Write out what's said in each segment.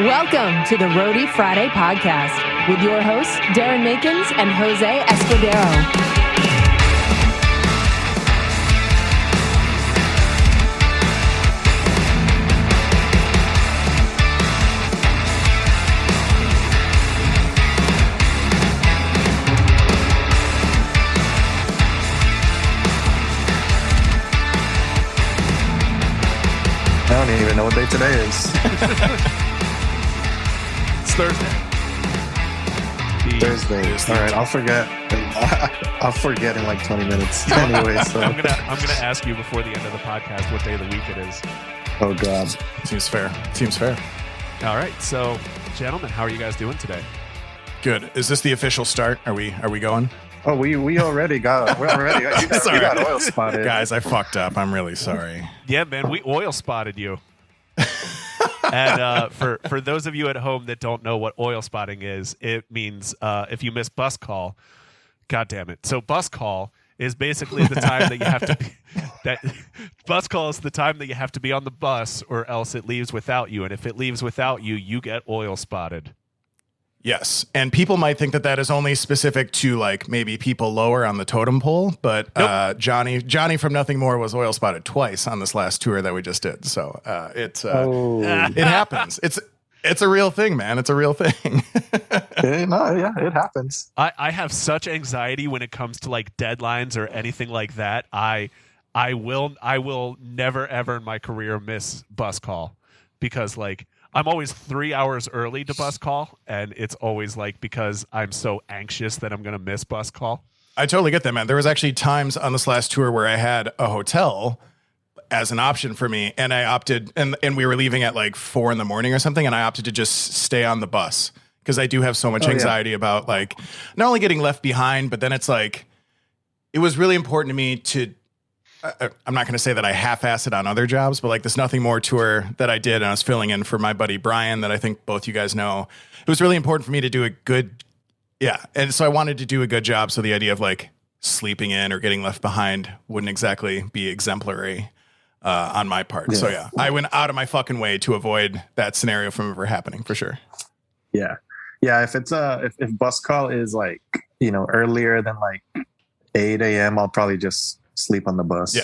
Welcome to the Roadie Friday podcast with your hosts, Darren Makins and Jose Escudero. I don't even know what day today is. It's Thursday. All right, I'll forget. I'll forget in like 20 minutes. Anyway, so I'm gonna ask you before the end of the podcast what day of the week it is. Oh God, seems fair. All right, so gentlemen, how are you guys doing today? Good. Is this the official start? Are we going? Oh, we already got. We got oil spotted, guys. I fucked up. I'm really sorry. Yeah, man, we oil spotted you. And for those of you at home that don't know what oil spotting is, it means if you miss bus call, God damn it. So bus call is basically the time that you have to be, bus call is the time that you have to be on the bus or else it leaves without you. And if it leaves without you, you get oil spotted. Yes, and people might think that is only specific to like maybe people lower on the totem pole, but nope. Johnny from Nothing More was oil spotted twice on this last tour that we just did. So it happens. It's a real thing, man. It's a real thing. It happens. I have such anxiety when it comes to like deadlines or anything like that. I will never ever in my career miss bus call because like I'm always 3 hours early to bus call, and it's always like because I'm so anxious that I'm going to miss bus call. I totally get that, man. There was actually times on this last tour where I had a hotel as an option for me, and I opted, and we were leaving at like 4 a.m. or something, and I opted to just stay on the bus because I do have so much anxiety about like not only getting left behind, but then it's like it was really important to me to. I'm not going to say that I half-assed it on other jobs, but like this Nothing More tour that I did, and I was filling in for my buddy Brian that I think both you guys know. It was really important for me to do a good, and so I wanted to do a good job. So the idea of like sleeping in or getting left behind wouldn't exactly be exemplary on my part. Yeah. So I went out of my fucking way to avoid that scenario from ever happening for sure. Yeah. If it's if bus call is like earlier than like 8 a.m., I'll probably just sleep on the bus.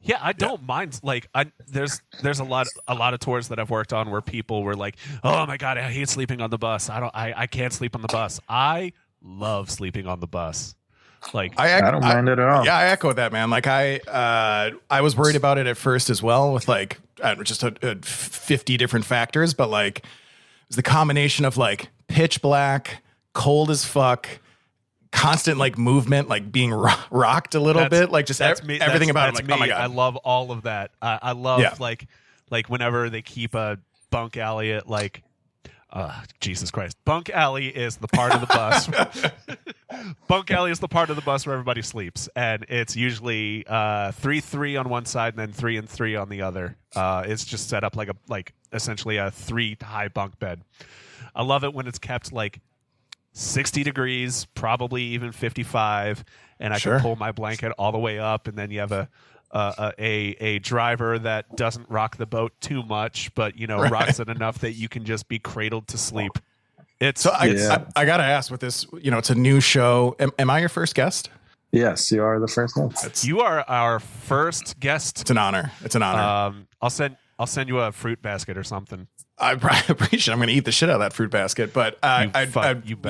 Yeah, I don't mind. Like, there's a lot of tours that I've worked on where people were like, "Oh my God, I hate sleeping on the bus. I can't sleep on the bus." I love sleeping on the bus. Like, I don't mind it at all. Yeah, I echo that, man. Like, I was worried about it at first as well, with like just 50 different factors, but like, it was the combination of like pitch black, cold as fuck, constant like movement, like being rocked a little bit, like just everything about it. Like, me. Oh my God, I love all of that. I love like whenever they keep a bunk alley at like, Jesus Christ, bunk alley is the part of the bus. Bunk alley is the part of the bus where everybody sleeps, and it's usually 3-3 on one side and then 3 and 3 on the other. It's just set up like essentially a 3 high bunk bed. I love it when it's kept like 60 degrees, probably even 55, and I can pull my blanket all the way up, and then you have a driver that doesn't rock the boat too much, but rocks it enough that you can just be cradled to sleep. I gotta ask with this, it's a new show. Am I your first guest? Yes, you are the first one. You are our first guest. It's an honor. I'll send you a fruit basket or something. I appreciate it. I'm going to eat the shit out of that fruit basket, but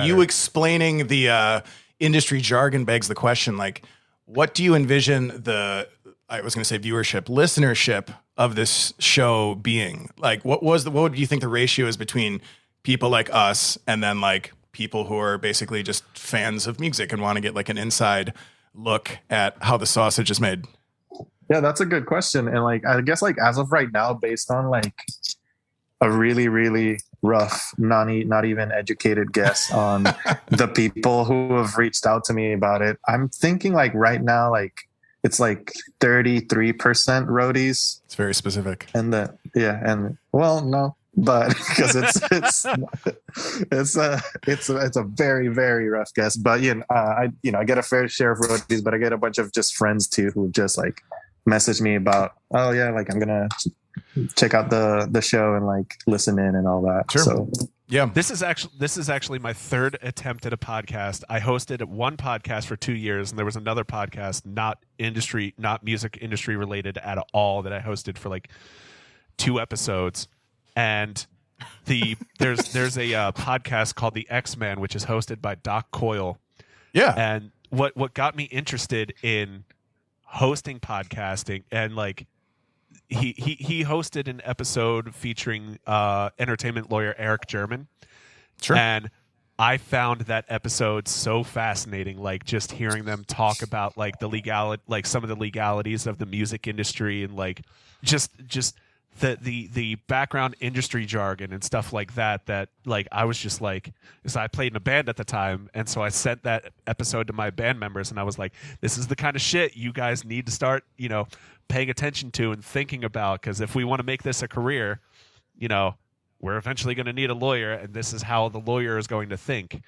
you explaining the industry jargon begs the question, like, what do you envision I was going to say listenership of this show being? Like, what do you think the ratio is between people like us and then like people who are basically just fans of music and want to get like an inside look at how the sausage is made? Yeah, that's a good question. And like, I guess like as of right now, based on like a really, really rough, not even educated guess on the people who have reached out to me about it, I'm thinking like right now, like it's like 33% roadies. It's very specific. And no, but because it's a very, very rough guess. But I get a fair share of roadies, but I get a bunch of just friends too who just like message me about, oh yeah, like I'm gonna check out the show and like listen in and all that. Sure. So yeah, this is actually my third attempt at a podcast. I hosted one podcast for 2 years, and there was another podcast, not music industry related at all, that I hosted for like 2 episodes. And there's a podcast called The X-Men, which is hosted by Doc Coyle. Yeah. And what got me interested in hosting podcasting, and like he hosted an episode featuring entertainment lawyer Eric German. Sure. And I found that episode so fascinating, like just hearing them talk about like like some of the legalities of the music industry, and like just the background industry jargon and stuff like that like I was just like, because I played in a band at the time, and so I sent that episode to my band members, and I was like, this is the kind of shit you guys need to start, paying attention to and thinking about, because if we want to make this a career, we're eventually going to need a lawyer, and this is how the lawyer is going to think.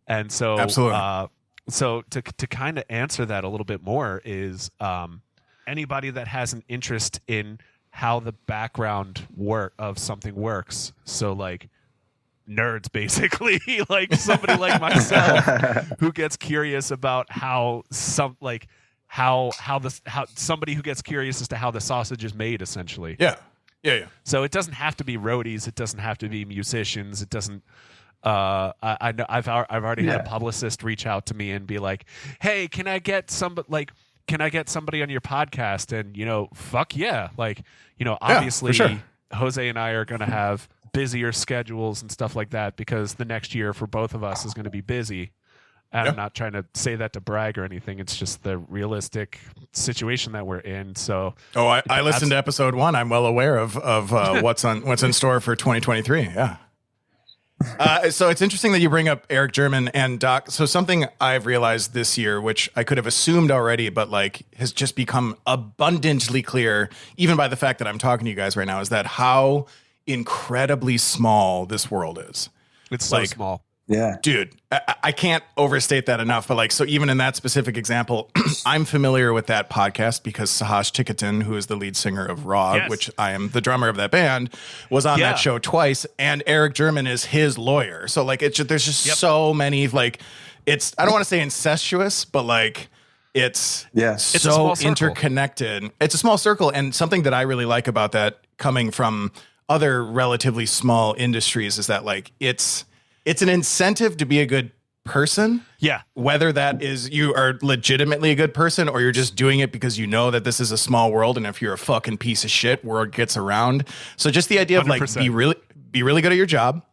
And so absolutely. So to kind of answer that a little bit more is anybody that has an interest in how the background of something works. So like nerds, basically, like somebody like myself who gets curious about how somebody who gets curious as to how the sausage is made, essentially. Yeah. So it doesn't have to be roadies. It doesn't have to be musicians. It doesn't. I know I've already had a publicist reach out to me and be like, "Hey, can I get somebody on your podcast?" And fuck yeah, like obviously, for sure. Jose and I are going to have busier schedules and stuff like that, because the next year for both of us is going to be busy. And I'm not trying to say that to brag or anything. It's just the realistic situation that we're in. So, I listened to episode 1. I'm well aware of what's in store for 2023. Yeah. So it's interesting that you bring up Eric German and Doc. So something I've realized this year, which I could have assumed already, but like has just become abundantly clear, even by the fact that I'm talking to you guys right now, is that how incredibly small this world is. It's so small. Yeah, dude, I can't overstate that enough. But like, so even in that specific example, I'm familiar with that podcast because Sahash Tikatin, who is the lead singer of Raw, which I am the drummer of that band, was on that show twice. And Eric German is his lawyer. So like, there's just so many, like, I don't want to say incestuous, but like, it's so interconnected. It's a small circle. And something that I really like about that, coming from other relatively small industries, is that like, it's an incentive to be a good person. Yeah. Whether that is you are legitimately a good person, or you're just doing it because you know that this is a small world, and if you're a fucking piece of shit, word gets around. So just the idea of 100%. Like be really good at your job,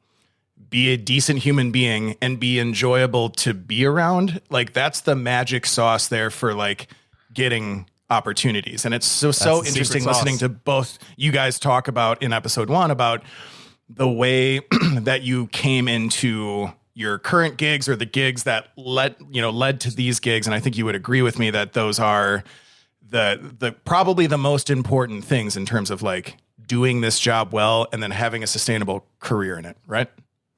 be a decent human being, and be enjoyable to be around. Like that's the magic sauce there for like getting opportunities. And it's so interesting listening to both you guys talk about in episode 1 about the way that you came into your current gigs, or the gigs that led to these gigs. And I think you would agree with me that those are the probably the most important things in terms of like doing this job well and then having a sustainable career in it. Right.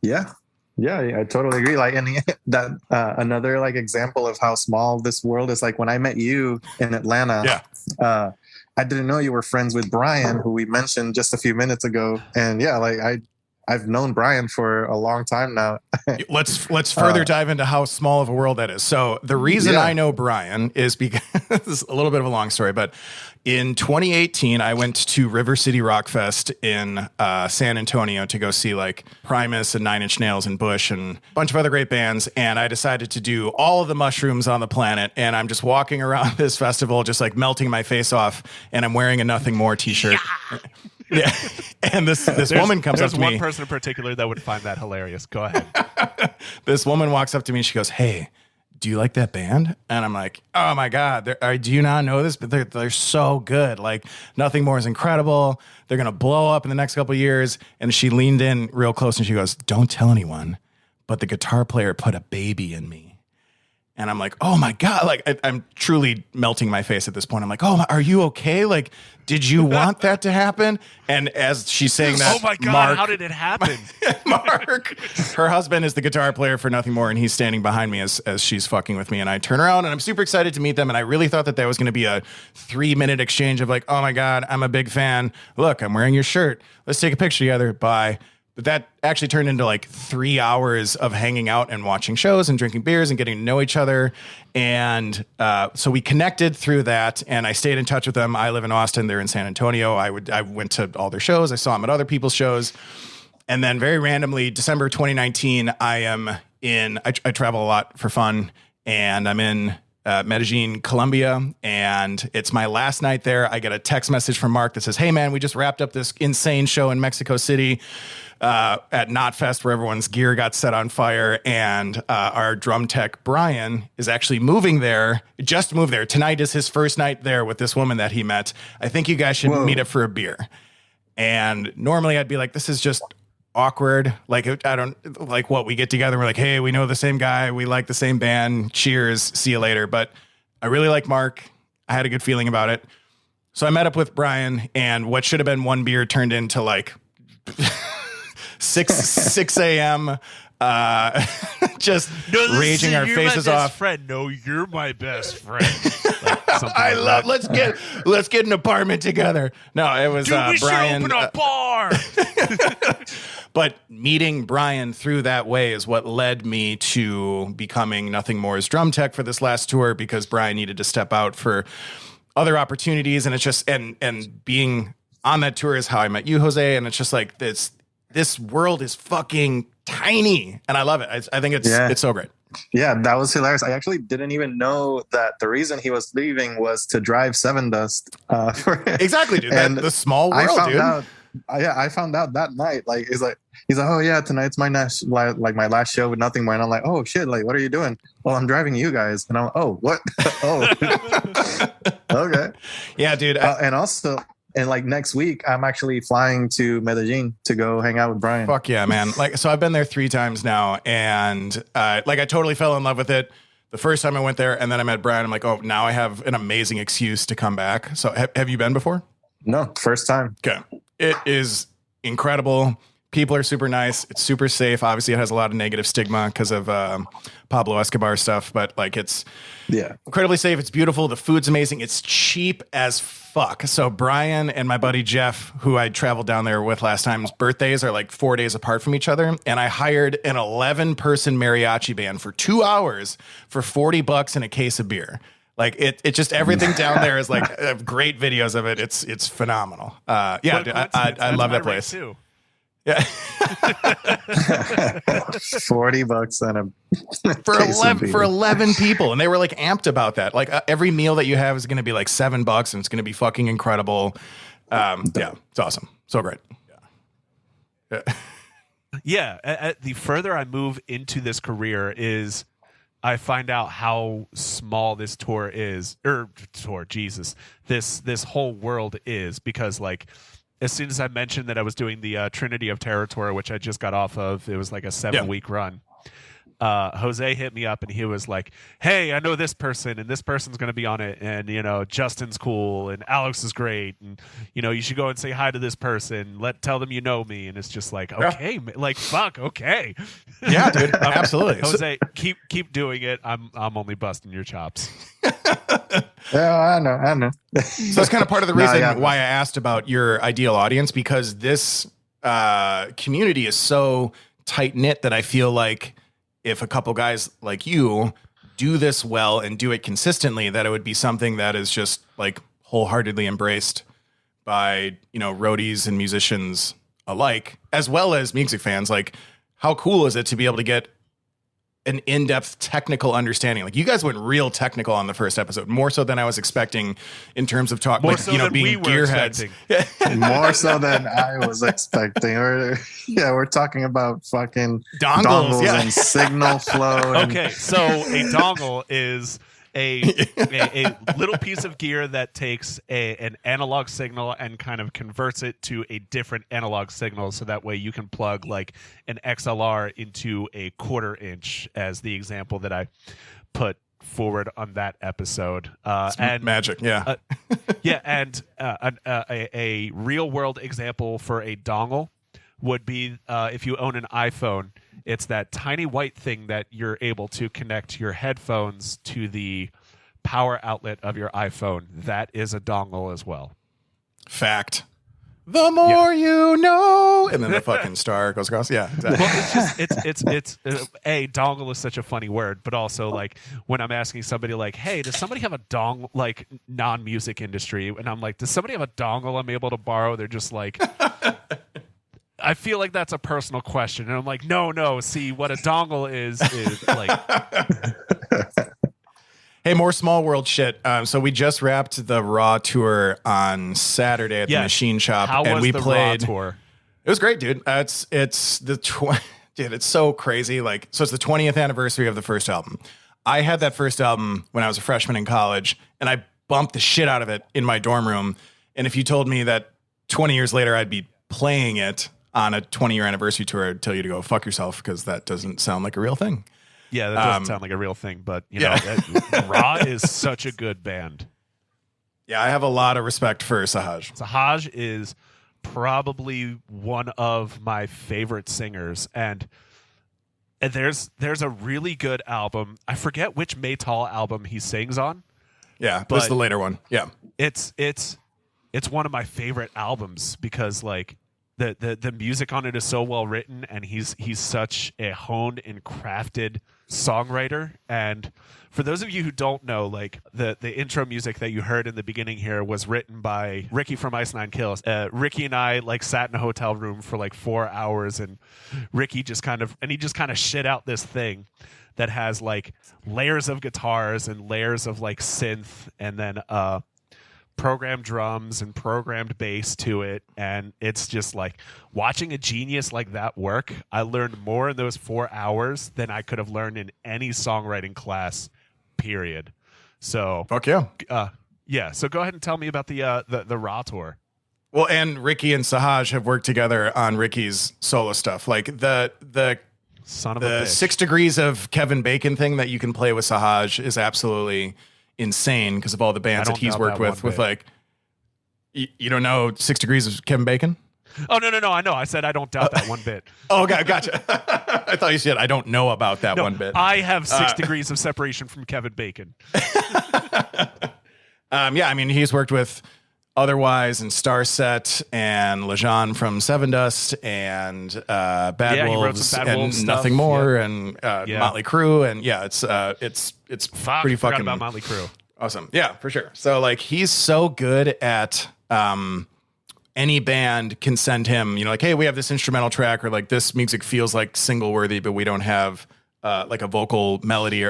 Yeah. Yeah, I totally agree. Like, and that another like example of how small this world is. Like when I met you in Atlanta, I didn't know you were friends with Brian, who we mentioned just a few minutes ago. And yeah, like I've known Brian for a long time now. Let's further dive into how small of a world that is. So the reason I know Brian is because this is a little bit of a long story, but in 2018, I went to River City Rock Fest in San Antonio to go see like Primus and Nine Inch Nails and Bush and a bunch of other great bands. And I decided to do all of the mushrooms on the planet. And I'm just walking around this festival, just like melting my face off. And I'm wearing a Nothing More t-shirt. Yeah. And this woman comes up to me. There's one person in particular that would find that hilarious. Go ahead. This woman walks up to me and she goes, "Hey, do you like that band?" And I'm like, "Oh my God, do you not know this? But they're so good. Like Nothing More is incredible. They're going to blow up in the next couple of years." And she leaned in real close and she goes, "Don't tell anyone, but the guitar player put a baby in me." And I'm like, oh my God, like I'm truly melting my face at this point. I'm like, oh, are you okay? Like, did you want that to happen? And as she's saying that, oh my God, Mark, how did it happen? Mark, her husband is the guitar player for Nothing More, and he's standing behind me as she's fucking with me. And I turn around and I'm super excited to meet them. And I really thought that was going to be a 3-minute exchange of like, oh my God, I'm a big fan. Look, I'm wearing your shirt. Let's take a picture together. Bye. But that actually turned into like 3 hours of hanging out and watching shows and drinking beers and getting to know each other. And so we connected through that, and I stayed in touch with them. I live in Austin. They're in San Antonio. I went to all their shows. I saw them at other people's shows. And then very randomly, December 2019, I travel a lot for fun, and I'm in Medellin, Colombia, and it's my last night there. I get a text message from Mark that says, hey man, we just wrapped up this insane show in Mexico City at Knotfest where everyone's gear got set on fire, and our drum tech Brian is actually moving there, just moved there. Tonight is his first night there with this woman that he met. I think you guys should meet up for a beer. And normally I'd be like, this is just awkward. Like, I don't like what we get together. We're like, hey, we know the same guy. We like the same band. Cheers. See you later. But I really like Mark. I had a good feeling about it. So I met up with Brian, and what should have been one beer turned into like 6 a.m. Just raging our faces off. Friend. No, you're my best friend. I love. Let's get an apartment together. No, it was Dude, we Brian. should open a bar. But meeting Brian through that way is what led me to becoming Nothing More's drum tech for this last tour, because Brian needed to step out for other opportunities, and it's just and being on that tour is how I met you, Jose, and it's just like this world is fucking tiny, and I love it. I think it's so great. Yeah, that was hilarious. I actually didn't even know that the reason he was leaving was to drive Seven Dust. Exactly, dude. And the small world, dude. I found out that night. Like, he's like, oh yeah, tonight's my my last show with Nothing More, and I'm like, oh shit, like, what are you doing? Well, I'm driving you guys, and I'm like, oh, what? Oh, okay, yeah, dude. And also. And like next week, I'm actually flying to Medellin to go hang out with Brian. Fuck yeah, man. Like, so I've been there 3 times now, and I totally fell in love with it the first time I went there, and then I met Brian. I'm like, oh, now I have an amazing excuse to come back. So have you been before? No, first time. Okay. It is incredible. People are super nice. It's super safe. Obviously, it has a lot of negative stigma because of Pablo Escobar stuff, but like, it's incredibly safe. It's beautiful. The food's amazing. It's cheap as fuck. So Brian and my buddy Jeff, who I traveled down there with last time's birthdays, are like 4 days apart from each other. And I hired an 11-person mariachi band for 2 hours for $40 and a case of beer. Like, it just, everything down there is like great videos of it. It's phenomenal. Yeah, dude, I love that place too. Yeah. $40 and a for 11 people, and they were like amped about that. Like, every meal that you have is going to be like $7, and it's going to be fucking incredible. Yeah, it's awesome. So great. Yeah. The further I move into this career is I find out how small this tour is, this whole world is, because like, as soon as I mentioned that I was doing the Trinity of Terror tour, which I just got off of, it was like a 7-week run. Jose hit me up and he was like, hey, I know this person and this person's going to be on it. And, you know, Justin's cool and Alex is great. And, you know, you should go and say hi to this person. Tell them you know me. And it's just like, okay, like, fuck, okay. Yeah, dude, absolutely. Jose, keep doing it. I'm only busting your chops. Yeah, I know. So that's kind of part of the reason why I asked about your ideal audience, because this community is so tight knit that I feel like if a couple guys like you do this well and do it consistently, that it would be something that is just like wholeheartedly embraced by, you know, roadies and musicians alike, as well as music fans. Like, how cool is it to be able to get an in-depth technical understanding? Like, you guys went real technical on the first episode, more so than I was expecting in terms of talk, more like, so you know, than being gearheads. More so than I was expecting. We're talking about fucking dongles and signal flow. Okay, so a dongle is a little piece of gear that takes an analog signal and kind of converts it to a different analog signal, so that way you can plug like an XLR into a 1/4 inch, as the example that I put forward on that episode. And magic, yeah. And a real world example for a dongle would be if you own an iPhone, it's that tiny white thing that you're able to connect your headphones to the power outlet of your iPhone. That is a dongle as well. Fact. The more you know, and then the fucking star goes across. Yeah, exactly. Well, it's a dongle is such a funny word, but also like when I'm asking somebody like, hey, does somebody have a dongle, like non-music industry, and I'm like, does somebody have a dongle I'm able to borrow? They're just like, I feel like that's a personal question, and I'm like, no. See, what a dongle is like. Hey, more Small World shit. So we just wrapped the Raw tour on Saturday at the Machine Shop, and we played. Raw tour? It was great, dude. It's dude. It's so crazy. Like, so it's the 20th anniversary of the first album. I had that first album when I was a freshman in college, and I bumped the shit out of it in my dorm room. And if you told me that 20 years later I'd be playing it on a 20-year anniversary tour, I'd tell you to go fuck yourself, because that doesn't sound like a real thing. Yeah, that doesn't sound like a real thing, but you know, Raw is such a good band. Yeah, I have a lot of respect for Sahaj. Sahaj is probably one of my favorite singers, and there's a really good album. I forget which Maytal album he sings on. Yeah, but this is the later one. Yeah, it's one of my favorite albums because like the music on it is so well written, and he's such a honed and crafted songwriter. And for those of you who don't know, like the intro music that you heard in the beginning here was written by Ricky from Ice Nine Kills. Ricky and I like sat in a hotel room for like 4 hours, and Ricky just kind of shit out this thing that has like layers of guitars and layers of like synth, and then programmed drums and programmed bass to it. And it's just like watching a genius like that work. I learned more in those 4 hours than I could have learned in any songwriting class, period. So fuck yeah. Yeah. So go ahead and tell me about the Raw tour. Well, and Ricky and Sahaj have worked together on Ricky's solo stuff. Like the son of a bitch. 6 Degrees of Kevin Bacon thing that you can play with Sahaj is absolutely insane because of all the bands that he's worked with like, you don't know 6 Degrees of Kevin Bacon? Oh, no. I know. I said I don't doubt that one bit. Oh, okay, gotcha. I thought you said I don't know about that one bit. I have 6 degrees of separation from Kevin Bacon. Yeah, I mean, he's worked with Otherwise and Starset and Lejean from Sevendust and Bad Wolves and Nothing More and Motley Crue, and it's pretty fucking about Motley Crue. Awesome. Yeah, for sure. So like he's so good at any band can send him, you know, like, hey, we have this instrumental track, or like this music feels like single worthy, but we don't have like a vocal melody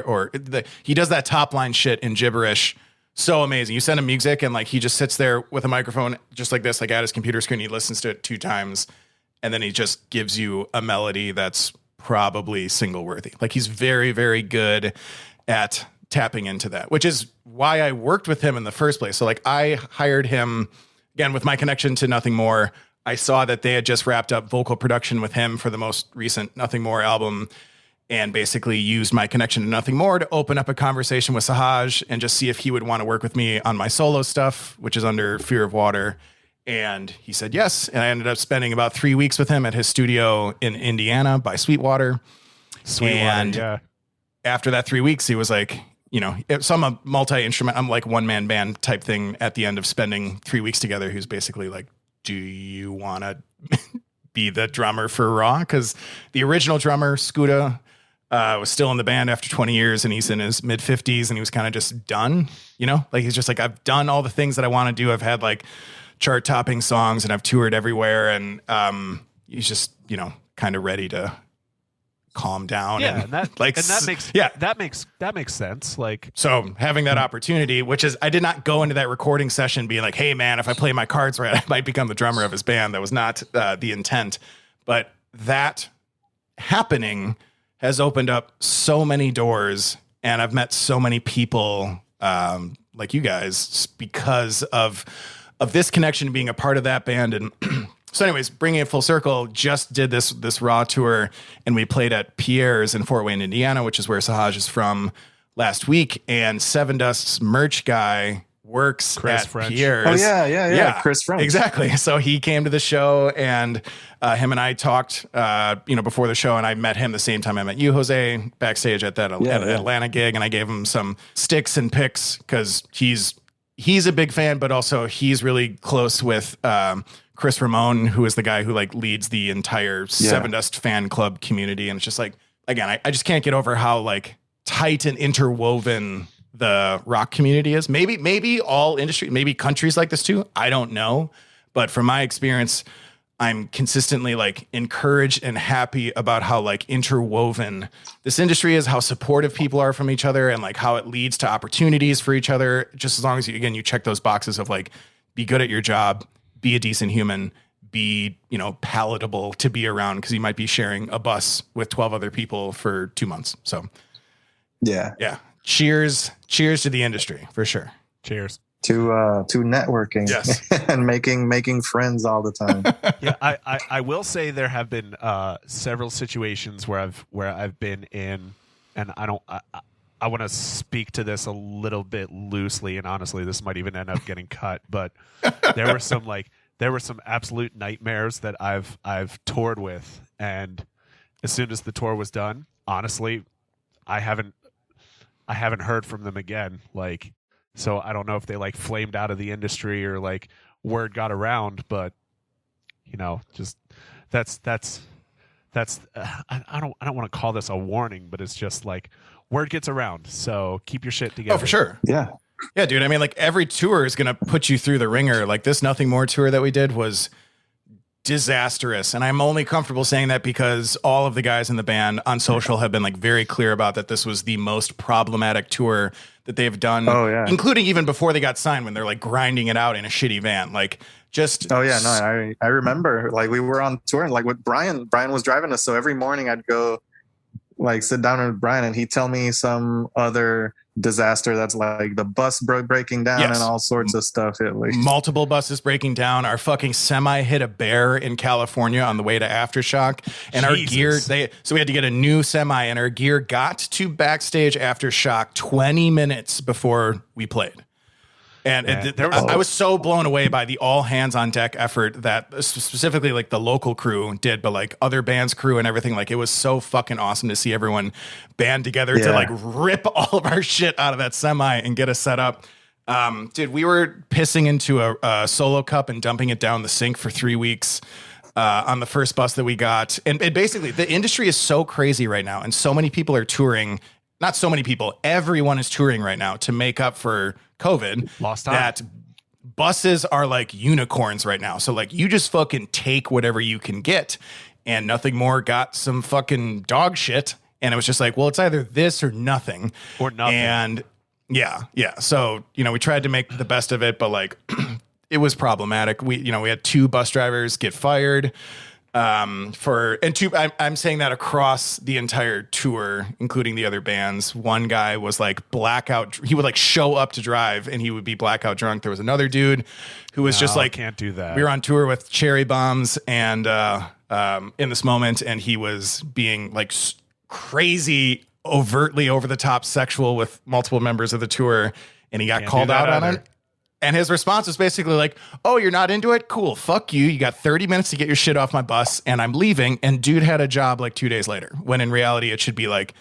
he does that top line shit in gibberish. So amazing. You send him music and like he just sits there with a microphone just like this, like at his computer screen. He listens to it 2 times and then he just gives you a melody that's probably single worthy. Like he's very, very good at tapping into that, which is why I worked with him in the first place. So like I hired him again with my connection to Nothing More. I saw that they had just wrapped up vocal production with him for the most recent Nothing More album, and basically used my connection to Nothing More to open up a conversation with Sahaj and just see if he would want to work with me on my solo stuff, which is under Fear of Water. And he said yes. And I ended up spending about 3 weeks with him at his studio in Indiana by Sweetwater. After that 3 weeks, he was like, you know, so I'm a multi-instrument, I'm like one-man band type thing at the end of spending 3 weeks together. He was basically like, do you want to be the drummer for Raw? Because the original drummer, Scooter, was still in the band after 20 years, and he's in his mid 50s, and he was kind of just done, you know, like he's just like, I've done all the things that I want to do. I've had like chart topping songs and I've toured everywhere. And he's just, you know, kind of ready to calm down. Yeah. And that makes sense. Like, so having that opportunity, which is, I did not go into that recording session being like, hey man, if I play my cards right, I might become the drummer of his band. That was not the intent, but that happening has opened up so many doors, and I've met so many people like you guys because of this connection, being a part of that band. And so anyways, bringing it full circle, just did this Raw tour, and we played at Pierre's in Fort Wayne, Indiana, which is where Sahaj is from, last week, and Seven Dust's merch guy works Chris at French. Pierre's. Oh yeah, Chris French. Exactly. So he came to the show, and him and I talked, before the show, and I met him the same time I met you, Jose, backstage at that Atlanta gig, and I gave him some sticks and picks because he's a big fan, but also he's really close with Chris Ramone, who is the guy who like leads the entire Seven Dust fan club community, and it's just like, again, I just can't get over how like tight and interwoven the rock community is. Maybe all industry, maybe countries like this too. I don't know. But from my experience, I'm consistently like encouraged and happy about how like interwoven this industry is, how supportive people are from each other, and like how it leads to opportunities for each other. Just as long as you check those boxes of like, be good at your job, be a decent human, be, palatable to be around, because you might be sharing a bus with 12 other people for 2 months. So yeah. Cheers to the industry for sure. Cheers to networking. Yes. And making friends all the time. Yeah, I will say there have been several situations where I've been in, and I want to speak to this a little bit loosely, and honestly this might even end up getting cut, but there were some absolute nightmares that I've toured with, and as soon as the tour was done, honestly, I haven't heard from them again. Like, so I don't know if they like flamed out of the industry or like word got around, but just that's I don't want to call this a warning, but it's just like word gets around. So keep your shit together. Oh, for sure. Yeah. Yeah, dude. I mean, like every tour is going to put you through the ringer. Like this Nothing More tour that we did was disastrous. And I'm only comfortable saying that because all of the guys in the band on social have been like very clear about that this was the most problematic tour that they've done. Oh, yeah. Including even before they got signed, when they're like grinding it out in a shitty van. Like just. Oh yeah, no, I remember like we were on tour and like with Brian was driving us. So every morning I'd go like sit down with Brian and he'd tell me some other disaster that's like the bus breaking down and all sorts of stuff. Multiple buses breaking down. Our fucking semi hit a bear in California on the way to Aftershock, and our gear so we had to get a new semi, and our gear got to backstage Aftershock 20 minutes before we played. And I was so blown away by the all hands on deck effort that specifically like the local crew did, but like other bands' crew and everything. Like it was so fucking awesome to see everyone band together to like rip all of our shit out of that semi and get us set up. Dude, we were pissing into a solo cup and dumping it down the sink for 3 weeks on the first bus that we got. And basically the industry is so crazy right now, and so many people are touring. Not so many people. Everyone is touring right now to make up for COVID. Lost time. That buses are like unicorns right now. So like you just fucking take whatever you can get, and Nothing More got some fucking dog shit. And it was just like, well, it's either this or nothing. Or nothing. And yeah. So, we tried to make the best of it, but like it was problematic. We had 2 bus drivers get fired. I'm saying that across the entire tour, including the other bands. One guy was like blackout. He would like show up to drive and he would be blackout drunk. There was another dude who was just like, can't do that. We were on tour with Cherry Bombs and in this moment, and he was being like crazy, overtly over the top sexual with multiple members of the tour, and he got called out on it. And his response was basically like, oh, you're not into it? Cool. Fuck you. You got 30 minutes to get your shit off my bus and I'm leaving. And dude had a job like 2 days later, when in reality, it should be like,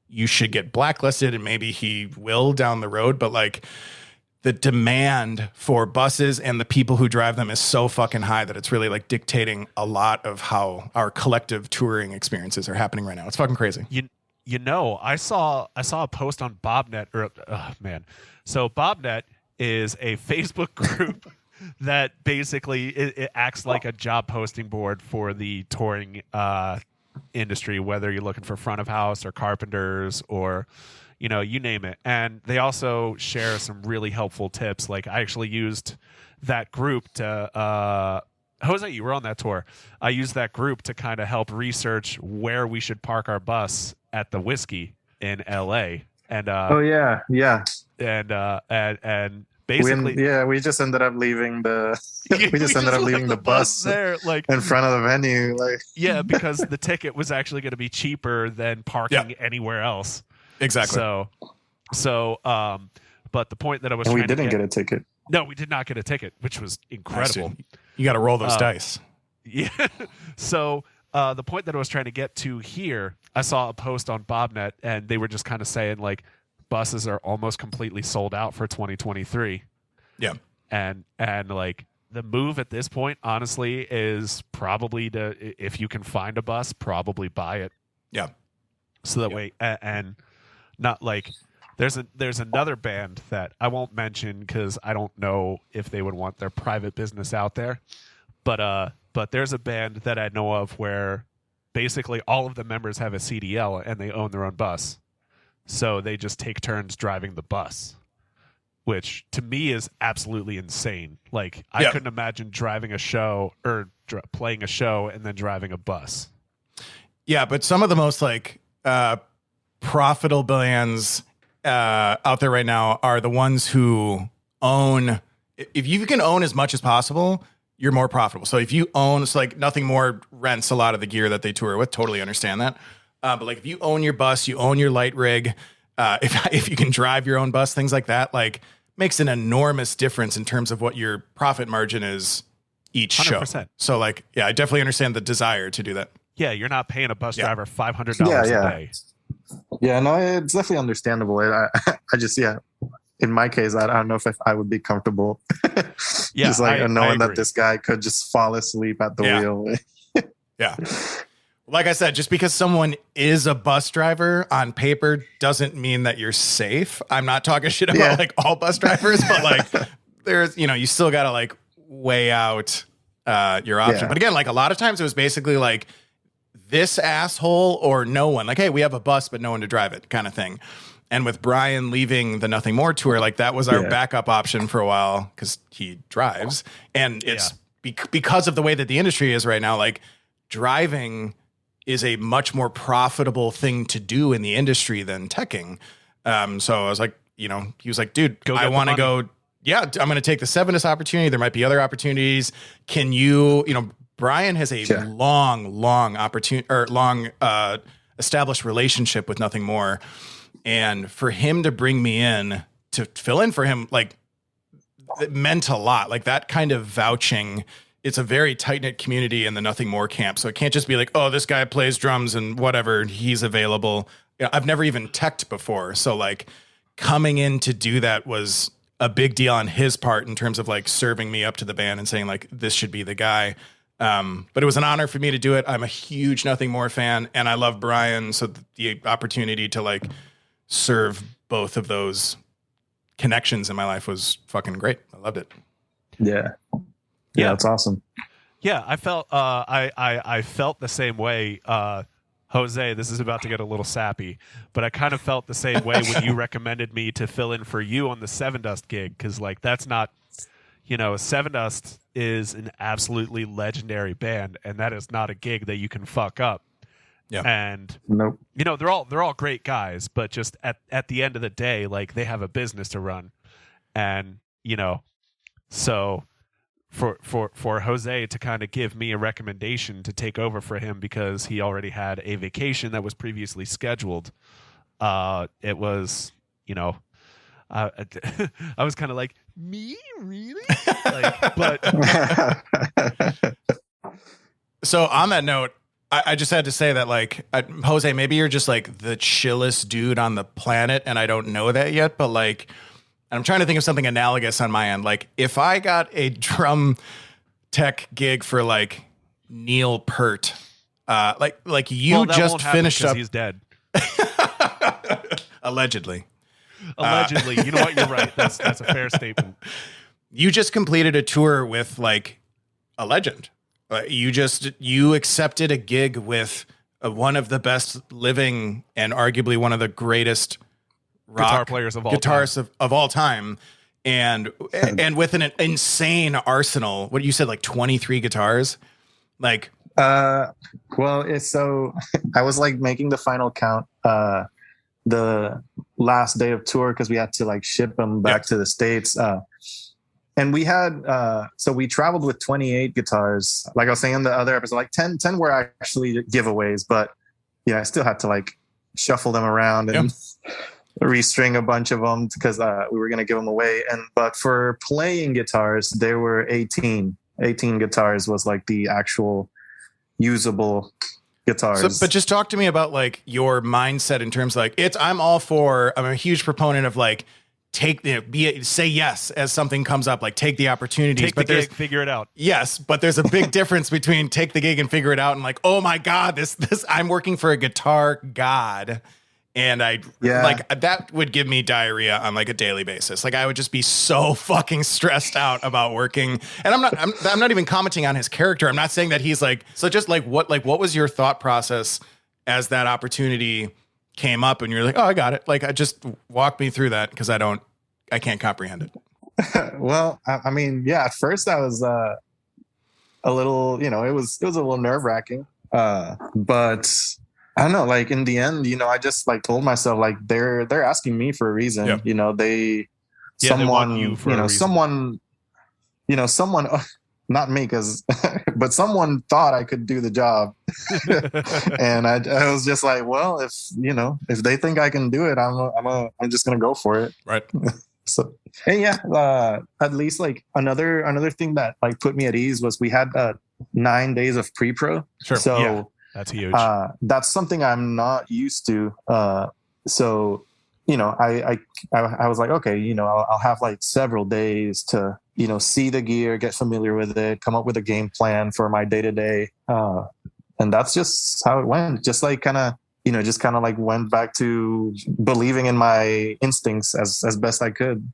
you should get blacklisted, and maybe he will down the road. But like the demand for buses and the people who drive them is so fucking high that it's really like dictating a lot of how our collective touring experiences are happening right now. It's fucking crazy. I saw a post on Bobnet So Bobnet is a Facebook group that basically it acts like a job posting board for the touring industry, whether you're looking for front of house or carpenters or you name it. And they also share some really helpful tips. Like I actually used that group to Jose, you were on that tour. I used that group to kind of help research where we should park our bus at the Whiskey in LA. And and basically we just ended up leaving the bus there, like in front of the venue, like because the ticket was actually going to be cheaper than parking anywhere else. Exactly. So So, but the point that I was And we trying to didn't get a ticket. No, we did not get a ticket, which was incredible. You got to roll those dice. Yeah. So the point that I was trying to get to here, I saw a post on Bobnet, and they were just kind of saying like buses are almost completely sold out for 2023. Yeah. And like the move at this point, honestly, is probably to, if you can find a bus, probably buy it. Yeah. So that way, and not like there's another band that I won't mention because I don't know if they would want their private business out there. But there's a band that I know of where basically all of the members have a CDL and they own their own bus. So they just take turns driving the bus, which to me is absolutely insane. Like I couldn't imagine driving a show or playing a show and then driving a bus. Yeah, but some of the most like profitable bands out there right now are the ones who own. If you can own as much as possible, you're more profitable. So if you own, it's like Nothing More rents a lot of the gear that they tour with. Totally understand that. But like if you own your bus, you own your light rig. If you can drive your own bus, things like that, like makes an enormous difference in terms of what your profit margin is each 100%. Show. So like, yeah, I definitely understand the desire to do that. Yeah, you're not paying a bus driver $500 a day. Yeah, no, it's definitely understandable. I just, in my case, I don't know if I would be comfortable. Just like knowing that this guy could just fall asleep at the wheel. Yeah. Like I said, just because someone is a bus driver on paper doesn't mean that you're safe. I'm not talking shit about like all bus drivers, but like there's, you still got to like weigh out your option. Yeah. But again, like a lot of times it was basically like this asshole or no one. Like, hey, we have a bus, but no one to drive it kind of thing. And with Brian leaving the Nothing More tour, like that was our backup option for a while because he drives. And it's because of the way that the industry is right now, like driving is a much more profitable thing to do in the industry than teching. So I was like, he was like, dude, I want to go. Yeah, I'm going to take the Sevenus opportunity. There might be other opportunities. Can you, Brian has a long opportunity or long established relationship with Nothing More. And for him to bring me in to fill in for him, like it meant a lot. Like that kind of vouching. It's a very tight-knit community in the Nothing More camp. So it can't just be like, oh, this guy plays drums and whatever, he's available. I've never even teched before. So like coming in to do that was a big deal on his part in terms of like serving me up to the band and saying like, this should be the guy. But it was an honor for me to do it. I'm a huge Nothing More fan and I love Brian. So the opportunity to like serve both of those connections in my life was fucking great. I loved it. Yeah, that's awesome. Yeah, I felt I felt the same way. Jose, this is about to get a little sappy, but I kind of felt the same way when you recommended me to fill in for you on the Seven Dust gig, because like that's not, Seven Dust is an absolutely legendary band, and that is not a gig that you can fuck up. Yeah, and nope. They're all great guys, but just at the end of the day, like they have a business to run, and so. For Jose to kind of give me a recommendation to take over for him because he already had a vacation that was previously scheduled. It was, I was kind of like, me? Really? But so on that note, I just had to say that like, Jose, maybe you're just like the chillest dude on the planet and I don't know that yet, but like, I'm trying to think of something analogous on my end. Like if I got a drum tech gig for like Neil Peart, like you just finished up. He's dead. Allegedly. Allegedly. You know what? You're right. That's a fair statement. You just completed a tour with like a legend. You accepted a gig with one of the best living and arguably one of the greatest guitar players of all time, and with an insane arsenal. What you said, like 23 guitars, like. So I was like making the final count the last day of tour because we had to like ship them back to the States. And we had so we traveled with 28 guitars. Like I was saying in the other episode, like 10 were actually giveaways, but I still had to like shuffle them around and. restring a bunch of them because we were going to give them away. But for playing guitars, there were 18 guitars was like the actual usable guitars. So, but just talk to me about like your mindset in terms of like I'm a huge proponent of like say yes as something comes up, like take the opportunities, take the gig, figure it out. Yes, but there's a big difference between take the gig and figure it out and like, oh my God, this I'm working for a guitar god. And like that would give me diarrhea on like a daily basis. Like I would just be so fucking stressed out about working. And I'm not even commenting on his character. I'm not saying that he's like, so just like what was your thought process as that opportunity came up and you're like, oh, I got it. Like I just walk me through that because I can't comprehend it. Well, I mean, yeah, at first I was a little, it was a little nerve wracking. But I don't know, like in the end, I just like told myself like they're asking me for a reason. Yeah. They want you for a reason. someone not me but someone thought I could do the job. And I was just like, well, if they think I can do it, I'm just gonna go for it. Right. So, and yeah, at least like another thing that like put me at ease was we had 9 days of pre-pro. Sure. So yeah, that's huge. That's something I'm not used to. So, I was like, okay, I'll have like several days to, see the gear, get familiar with it, come up with a game plan for my day to day. And that's just how it went. Just like kind of like went back to believing in my instincts as best I could.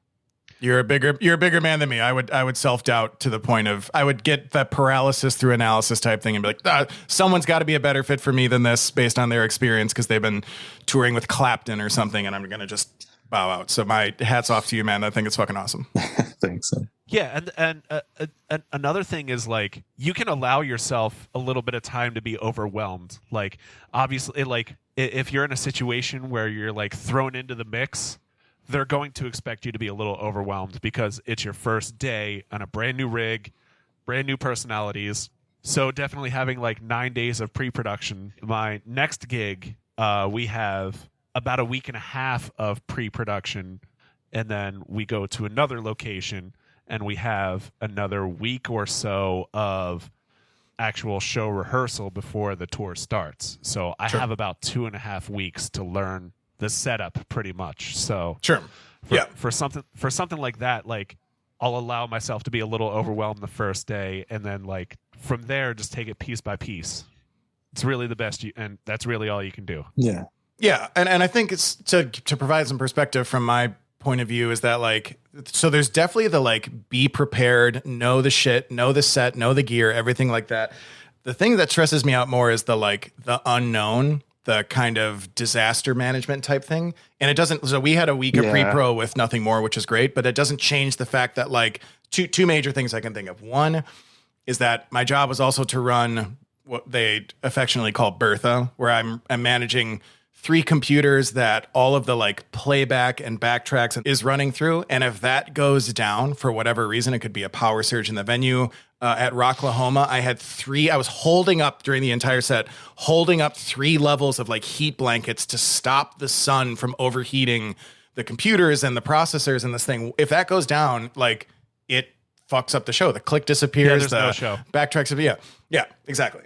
You're a bigger man than me. I would self-doubt to the point of I would get that paralysis through analysis type thing and be like, someone's got to be a better fit for me than this based on their experience because they've been touring with Clapton or something, and I'm gonna just bow out. So my hat's off to you, man. I think it's fucking awesome. Thanks. Yeah, and another thing is like you can allow yourself a little bit of time to be overwhelmed. Like obviously, like if you're in a situation where you're like thrown into the mix, they're going to expect you to be a little overwhelmed because it's your first day on a brand new rig, brand new personalities. So definitely having like 9 days of pre-production. My next gig, we have about a week and a half of pre-production, and then we go to another location and we have another week or so of actual show rehearsal before the tour starts. So I have about 2.5 weeks to learn the setup pretty much. So sure. For something like that, like I'll allow myself to be a little overwhelmed the first day, and then like from there just take it piece by piece. It's really the best and that's really all you can do. Yeah. Yeah. And I think it's to provide some perspective from my point of view is that like, so there's definitely the like be prepared, know the shit, know the set, know the gear, everything like that. The thing that stresses me out more is the unknown, the kind of disaster management type thing. And it doesn't, so we had a week of pre-pro with nothing more, which is great, but it doesn't change the fact that like two major things I can think of. One is that my job was also to run what they affectionately call Bertha, where I'm managing 3 computers that all of the like playback and backtracks is running through. And if that goes down for whatever reason, it could be a power surge in the venue. At Rocklahoma, I was holding up during the entire set, holding up 3 levels of like heat blankets to stop the sun from overheating the computers and the processors and this thing. If that goes down, like it fucks up the show. The click disappears. There's no show. Backtracks. Yeah, exactly.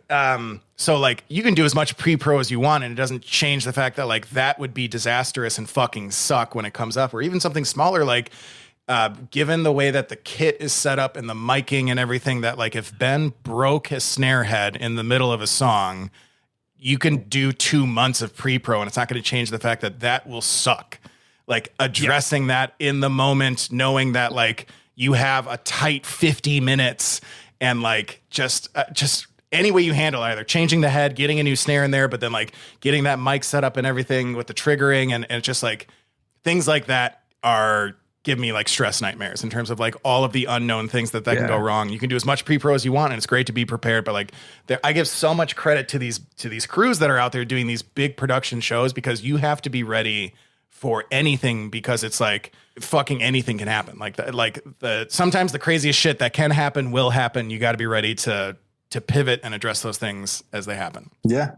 So like you can do as much pre-pro as you want, and it doesn't change the fact that like that would be disastrous and fucking suck when it comes up, or even something smaller like. Given the way that the kit is set up and the miking and everything, that like if Ben broke his snare head in the middle of a song, you can do 2 months of pre-pro and it's not going to change the fact that will suck. Like addressing that in the moment, knowing that like you have a tight 50 minutes and like just any way you handle either changing the head, getting a new snare in there, but then like getting that mic set up and everything with the triggering and it's just like things like that give me like stress nightmares in terms of like all of the unknown things that can go wrong. You can do as much pre-pro as you want and it's great to be prepared, but like I give so much credit to these crews that are out there doing these big production shows because you have to be ready for anything because it's like fucking anything can happen. Sometimes the craziest shit that can happen will happen. You got to be ready to pivot and address those things as they happen. Yeah.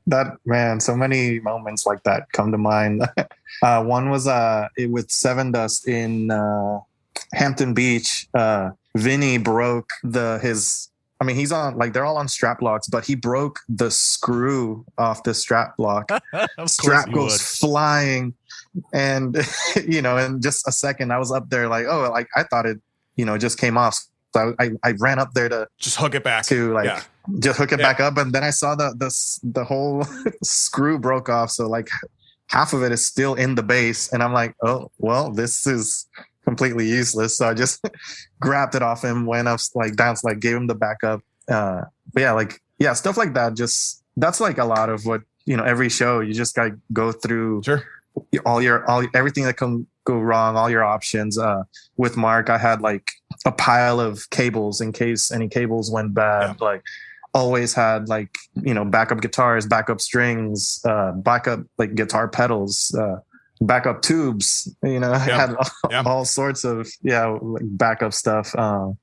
That man, so many moments like that come to mind. One was with Seven Dust in Hampton Beach. Vinny broke his. I mean, he's on like they're all on strap locks, but he broke the screw off the strap lock. Strap goes flying, and in just a second, I was up there like, oh, like I thought it, just came off. So I ran up there to just hook it back just hook it back up, and then I saw the whole screw broke off. So like half of it is still in the bass, and I'm like, oh well, this is completely useless. So I just grabbed it off him, went up like down, like gave him the backup. But yeah, stuff like that. Just that's like a lot of what every show you just gotta go through. Sure. All everything that can go wrong, all your options. With Mark, I had like a pile of cables in case any cables went bad. Yeah. Like always had like backup guitars, backup strings, backup like guitar pedals, backup tubes. I had all sorts of like backup stuff. And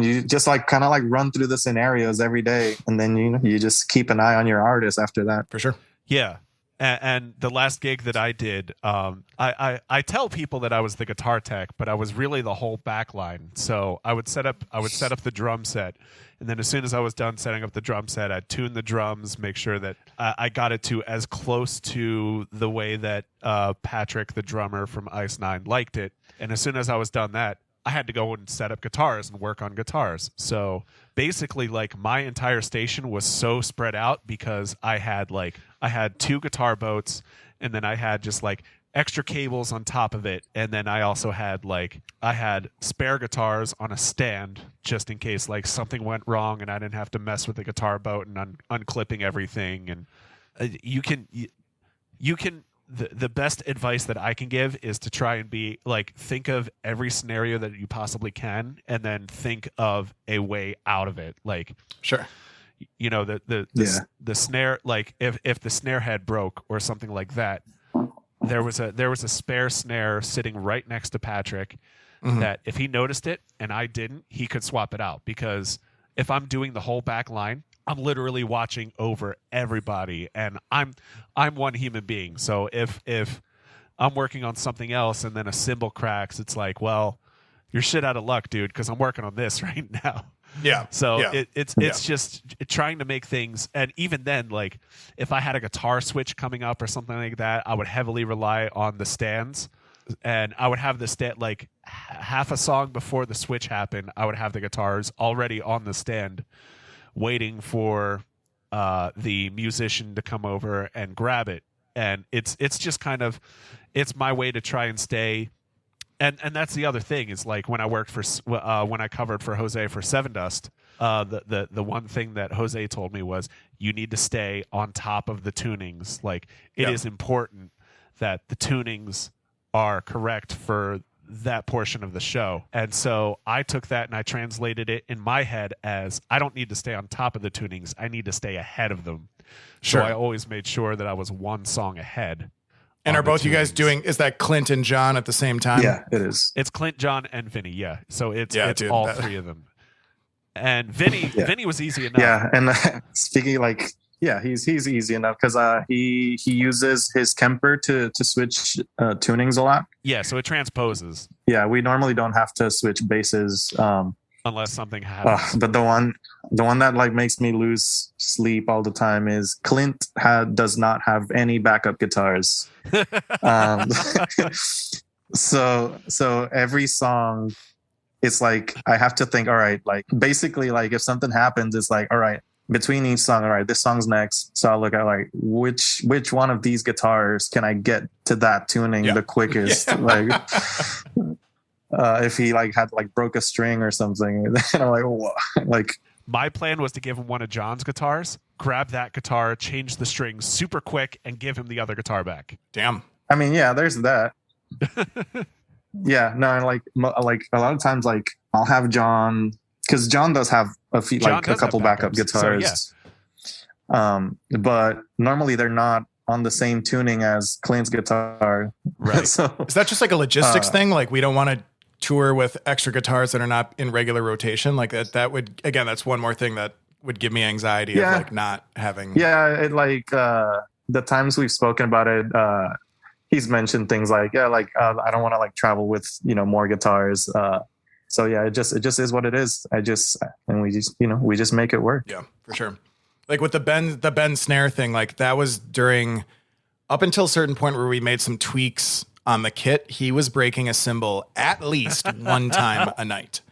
you just like kind of like run through the scenarios every day, and then you just keep an eye on your artist after that. For sure. Yeah. And the last gig that I did, I tell people that I was the guitar tech, but I was really the whole back line. So I would set up the drum set, and then as soon as I was done setting up the drum set, I'd tune the drums, make sure that I got it to as close to the way that Patrick, the drummer from Ice Nine, liked it. And as soon as I was done that, I had to go and set up guitars and work on guitars. So basically, like my entire station was so spread out because I had 2 guitar boats, and then I had just like extra cables on top of it, and then I also had I had spare guitars on a stand just in case like something went wrong and I didn't have to mess with the guitar boat and unclipping everything. And you can. The best advice that I can give is to try and be like, think of every scenario that you possibly can, and then think of a way out of it. Like, sure, the snare, like if the snare head broke or something like that, there was a spare snare sitting right next to Patrick that if he noticed it and I didn't, he could swap it out, because if I'm doing the whole back line, I'm literally watching over everybody, and I'm one human being. So if I'm working on something else and then a cymbal cracks, it's like, well, you're shit out of luck, dude, because I'm working on this right now. Yeah. So it's just trying to make things, and even then, like if I had a guitar switch coming up or something like that, I would heavily rely on the stands, and I would have the stand like half a song before the switch happened. I would have the guitars already on the stand, waiting for the musician to come over and grab it. And it's just kind of, it's my way to try and stay. And that's the other thing is like when I worked for, when I covered for Jose for Seven Dust, the one thing that Jose told me was you need to stay on top of the tunings. Like it is important that the tunings are correct for that portion of the show. And so I took that and I translated it in my head as I don't need to stay on top of the tunings, I need to stay ahead of them. Sure. So I always made sure that I was one song ahead. And are both you guys doing, is that Clint and John at the same time? Yeah, it is. It's Clint, John, and Vinny, yeah. So it's all 3 of them. And Vinny was easy enough. Yeah, and speaking like, yeah, he's easy enough because he uses his Kemper to switch tunings a lot. Yeah, so it transposes. Yeah, we normally don't have to switch basses unless something happens. But the one that like makes me lose sleep all the time is Clint does not have any backup guitars. So every song, it's like I have to think. All right, like basically, like if something happens, it's like all right. Between each song, all right, this song's next. So I'll look at like which one of these guitars can I get to that tuning the quickest? Like if he like had like broke a string or something, then I'm like, whoa. Like my plan was to give him one of John's guitars, grab that guitar, change the strings super quick, and give him the other guitar back. Damn. I mean, yeah, there's that. Yeah, no, like a lot of times, like I'll have John. Because John does have a couple backup guitars, so, but normally they're not on the same tuning as Clint's guitar. Right. So, is that just like a logistics thing? Like we don't want to tour with extra guitars that are not in regular rotation. Like that would, again, that's one more thing that would give me anxiety of like not having. Yeah, it like the times we've spoken about it, he's mentioned things like I don't want to like travel with more guitars. So yeah, it just is what it is. We just make it work. Yeah, for sure. Like with the bend snare thing, like that was during up until a certain point where we made some tweaks on the kit. He was breaking a cymbal at least one time a night.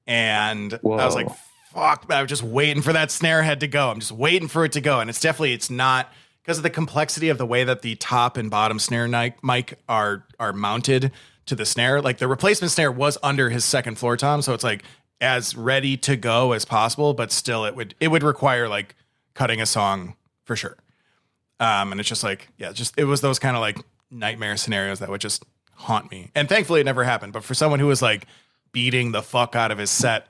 And Whoa. I was like, fuck, I was just waiting for that snare head to go. I'm just waiting for it to go. And it's not because of the complexity of the way that the top and bottom snare mic are mounted to the snare. Like the replacement snare was under his second floor tom. So it's like as ready to go as possible, but still it would require like cutting a song for sure. And it's just like, it was those kind of like nightmare scenarios that would just haunt me. And thankfully it never happened. But for someone who was like beating the fuck out of his set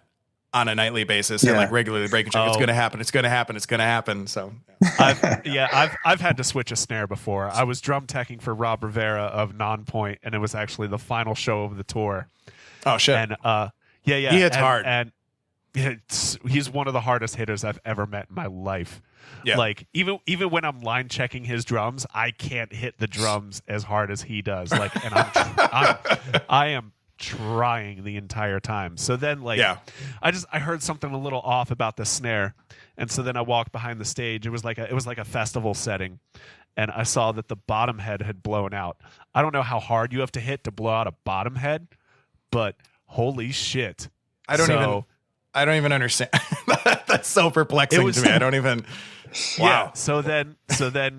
on a nightly basis and like regularly breaking, it's going to happen. It's going to happen. It's going to happen. So I've had to switch a snare before. I was drum teching for Rob Rivera of Nonpoint, and it was actually the final show of the tour. Oh shit. And he hits hard. And he's one of the hardest hitters I've ever met in my life. Yeah. Like even when I'm line checking his drums, I can't hit the drums as hard as he does. Like, and I am trying the entire time. So then I heard something a little off about the snare, and so then I walked behind the stage. It was like a festival setting, and I saw that the bottom head had blown out. I don't know how hard you have to hit to blow out a bottom head, but holy shit. I don't even understand. That's so perplexing to me. I don't even. Wow. Yeah. So then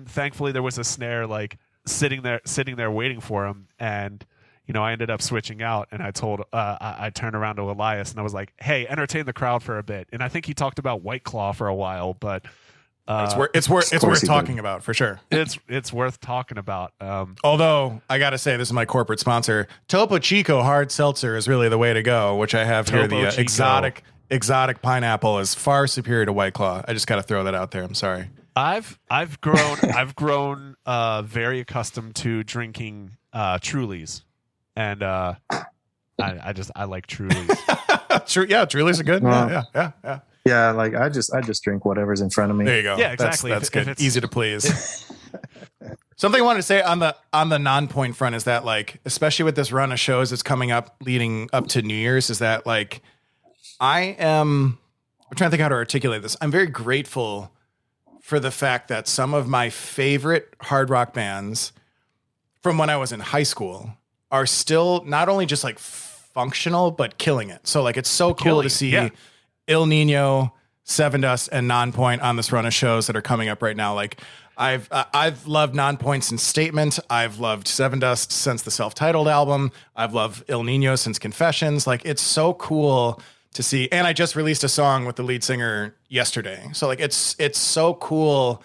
thankfully there was a snare like sitting there waiting for him, and I ended up switching out, and I turned around to Elias and I was like, "Hey, entertain the crowd for a bit." And I think he talked about White Claw for a while, but it's worth talking about for sure. It's worth talking about. Although I got to say, this is my corporate sponsor. Topo Chico Hard Seltzer is really the way to go, which I have here. The exotic pineapple is far superior to White Claw. I just got to throw that out there. I'm sorry. I've grown very accustomed to drinking Trulies, and I like Trulies. Trulies are good. Yeah. Yeah, like I just drink whatever's in front of me. There you go. Yeah, exactly. That's good. Easy to please. Something I wanted to say on the non-point front is that, like, especially with this run of shows that's coming up leading up to New Year's, is that like I'm trying to think how to articulate this. I'm very grateful for the fact that some of my favorite hard rock bands from when I was in high school are still not only just like functional, but killing it. So like, it's so cool to see Il Nino, Seven Dust, and Nonpoint on this run of shows that are coming up right now. Like I've loved Nonpoint since Statement. I've loved Seven Dust since the self-titled album. I've loved Il Nino since Confessions. Like, it's so cool to see. And I just released a song with the lead singer yesterday. So like, it's so cool.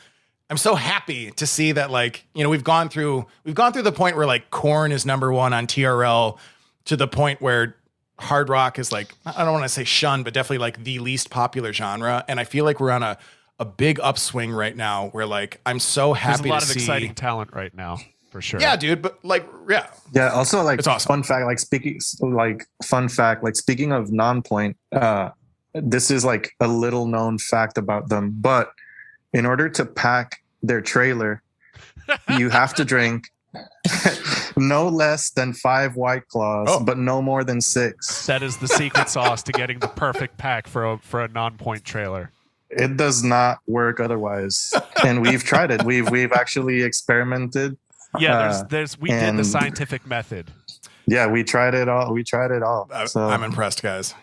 I'm so happy to see that, like, we've gone through the point where like Korn is number one on TRL, to the point where hard rock is like, I don't want to say shunned, but definitely like the least popular genre. And I feel like we're on a big upswing right now where like, I'm so happy to see. There's a lot of exciting talent right now, for sure. Yeah, dude. But like, yeah. Yeah. Also, like, it's awesome. Fun fact, speaking of Nonpoint, this is like a little known fact about them, but in order to pack their trailer, you have to drink no less than 5 White Claws, but no more than 6. That is the secret sauce to getting the perfect pack for a non-point trailer. It does not work otherwise, and we've tried it. We've actually experimented. Yeah, we did the scientific method. Yeah, we tried it all. So I'm impressed, guys.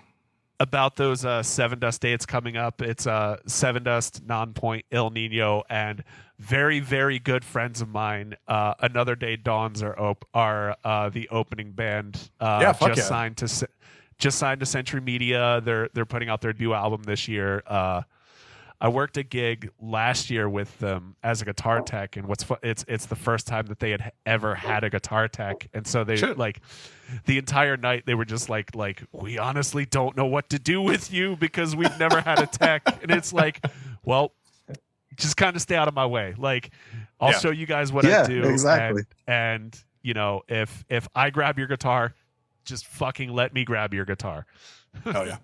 About those Seven Dust dates coming up, it's Seven Dust, Nonpoint, Il Nino, and very, very good friends of mine. Another Day Dawns are the opening band. Signed to Century Media. They're putting out their new album this year. I worked a gig last year with them as a guitar tech, and it's the first time that they had ever had a guitar tech, and so they like the entire night they were just like we honestly don't know what to do with you because we've never had a tech, and it's like, well, just kind of stay out of my way. Like, I'll show you guys what I do, exactly. And if I grab your guitar, just fucking let me grab your guitar. Oh yeah.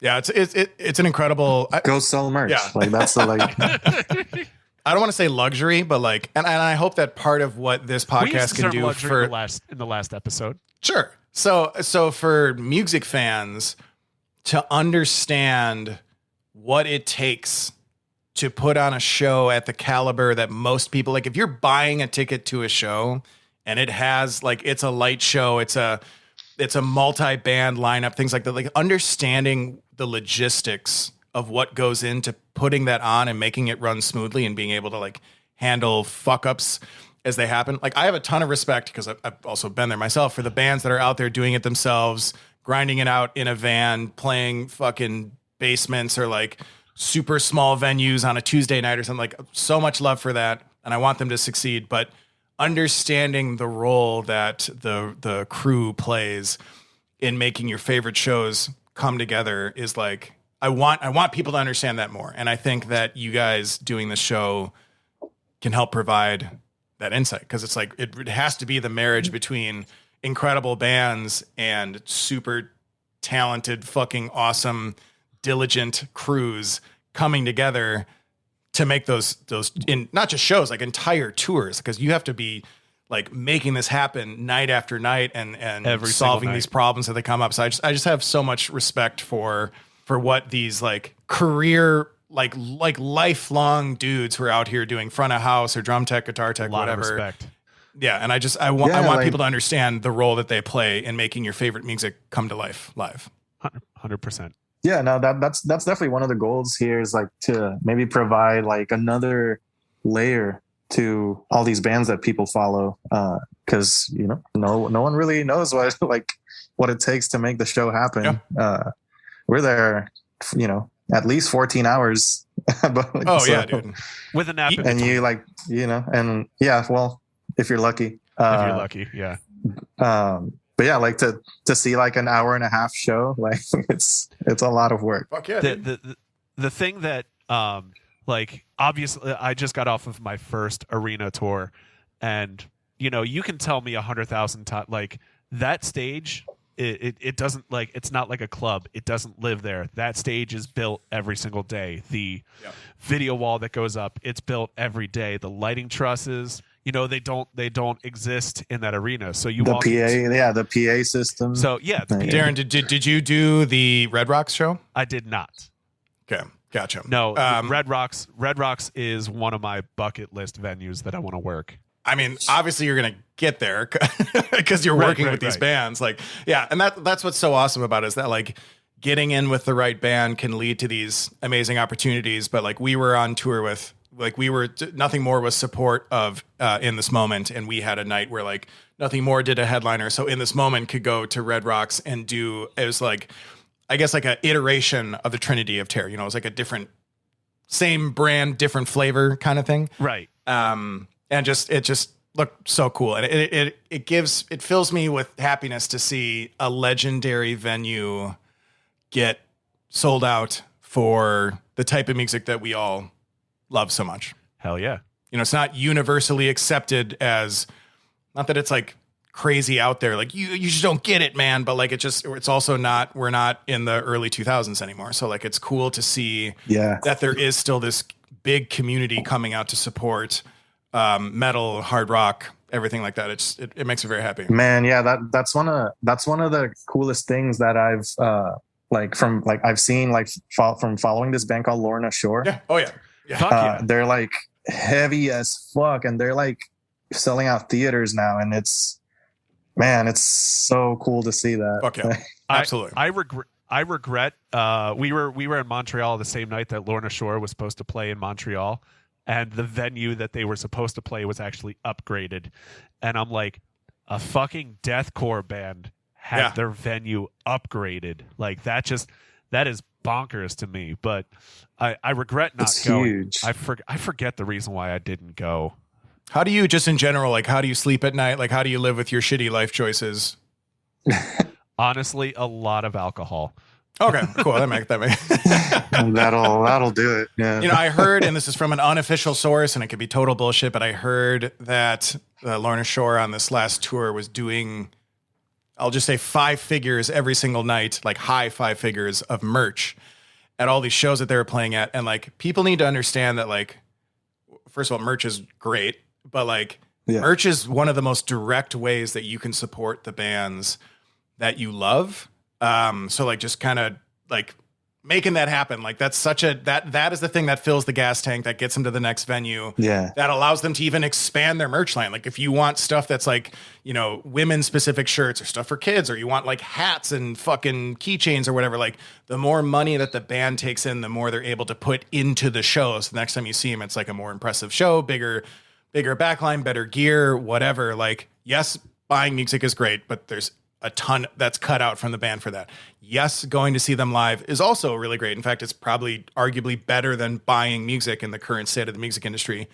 Yeah, it's an incredible. Go sell merch. Yeah. Like that's the like. I don't want to say luxury, but like, and I hope that part of what this podcast can do for in the last episode. Sure. So for music fans to understand what it takes to put on a show at the caliber that most people like, if you're buying a ticket to a show and it has like, it's a light show, it's a multi-band lineup, things like that, like understanding the logistics of what goes into putting that on and making it run smoothly and being able to like handle fuck ups as they happen. Like I have a ton of respect because I've also been there myself for the bands that are out there doing it themselves, grinding it out in a van, playing fucking basements or like super small venues on a Tuesday night or something. Like so much love for that. And I want them to succeed, but understanding the role that the crew plays in making your favorite shows come together is like, I want people to understand that more. And I think that you guys doing the show can help provide that insight. Cause it's like, it has to be the marriage between incredible bands and super talented, fucking awesome, diligent crews coming together to make those in not just shows, like entire tours. Cause you have to be like making this happen night after night and Every solving these problems that they come up. So I just have so much respect for what these like career, like lifelong dudes who are out here doing front of house or drum tech, guitar tech, whatever. Of respect. Yeah. And I want people to understand the role that they play in making your favorite music come to life live. 100%. Yeah, no, that's definitely one of the goals here is like to maybe provide like another layer to all these bands that people follow. Cause you know, no one really knows what it takes to make the show happen. Yeah. We're there, you know, at least 14 hours. But, yeah, dude. With a nap. And you like, you know, and yeah, well, if you're lucky. Yeah. But yeah, like to see like an hour and a half show, like it's a lot of work. Fuck yeah. The thing that like obviously I just got off of my first arena tour, and you know, you can tell me 100,000 times like that stage it doesn't, like, it's not like a club. It doesn't live there. That stage is built every single day. The video wall that goes up, it's built every day. The lighting trusses, you know, they don't exist in that arena. So you walk the PA system. So yeah, Darren, did you do the Red Rocks show? I did not. Okay, gotcha. No, Red Rocks is one of my bucket list venues that I want to work. I mean, obviously you're going to get there because you're working with these bands. Like, yeah. And that's what's so awesome about it is that like getting in with the right band can lead to these amazing opportunities. But like we were on tour with, like Nothing More was support of In This Moment. And we had a night where like Nothing More did a headliner. So In This Moment could go to Red Rocks and do, it was like, I guess like an iteration of the Trinity of Terror. You know, it was like a different, same brand, different flavor kind of thing. Right. And it just looked so cool. And it fills me with happiness to see a legendary venue get sold out for the type of music that we all love so much. Hell yeah. You know, it's not universally accepted as, not that it's like crazy out there. Like you just don't get it, man. But like, it's also not, we're not in the early 2000s anymore. So like, it's cool to see that there is still this big community coming out to support metal, hard rock, everything like that. It makes me very happy. Man, yeah, that's one of the coolest things that I've I've seen from following this band called Lorna Shore. Yeah. Oh yeah. They're like heavy as fuck, and they're like selling out theaters now, and it's so cool to see that. Fuck yeah. Absolutely. I regret we were in Montreal the same night that Lorna Shore was supposed to play in Montreal. And the venue that they were supposed to play was actually upgraded. And I'm like, a fucking deathcore band had their venue upgraded. Like that is bonkers to me. But I regret not going. Huge. I forget the reason why I didn't go. How do you, just in general, like how do you sleep at night? Like how do you live with your shitty life choices? Honestly, a lot of alcohol. Okay, cool. That makes that'll do it. Yeah. You know, I heard, and this is from an unofficial source, and it could be total bullshit, but I heard that Lorna Shore on this last tour was doing I'll just say 5 figures every single night, like high 5 figures of merch at all these shows that they were playing at. And like, people need to understand that, like, first of all, merch is great, but like merch is one of the most direct ways that you can support the bands that you love. So like, just kind of like making that happen. Like, that's such a, that is the thing that fills the gas tank, that gets them to the next venue. Yeah. That allows them to even expand their merch line. Like, if you want stuff that's like, you know, women specific shirts or stuff for kids, or you want like hats and fucking keychains or whatever, like, the more money that the band takes in, the more they're able to put into the show. So the next time you see them, it's like a more impressive show, bigger backline, better gear, whatever. Like, yes, buying music is great, but there's a ton that's cut out from the band for that. Yes, going to see them live is also really great. In fact, it's probably arguably better than buying music in the current state of the music industry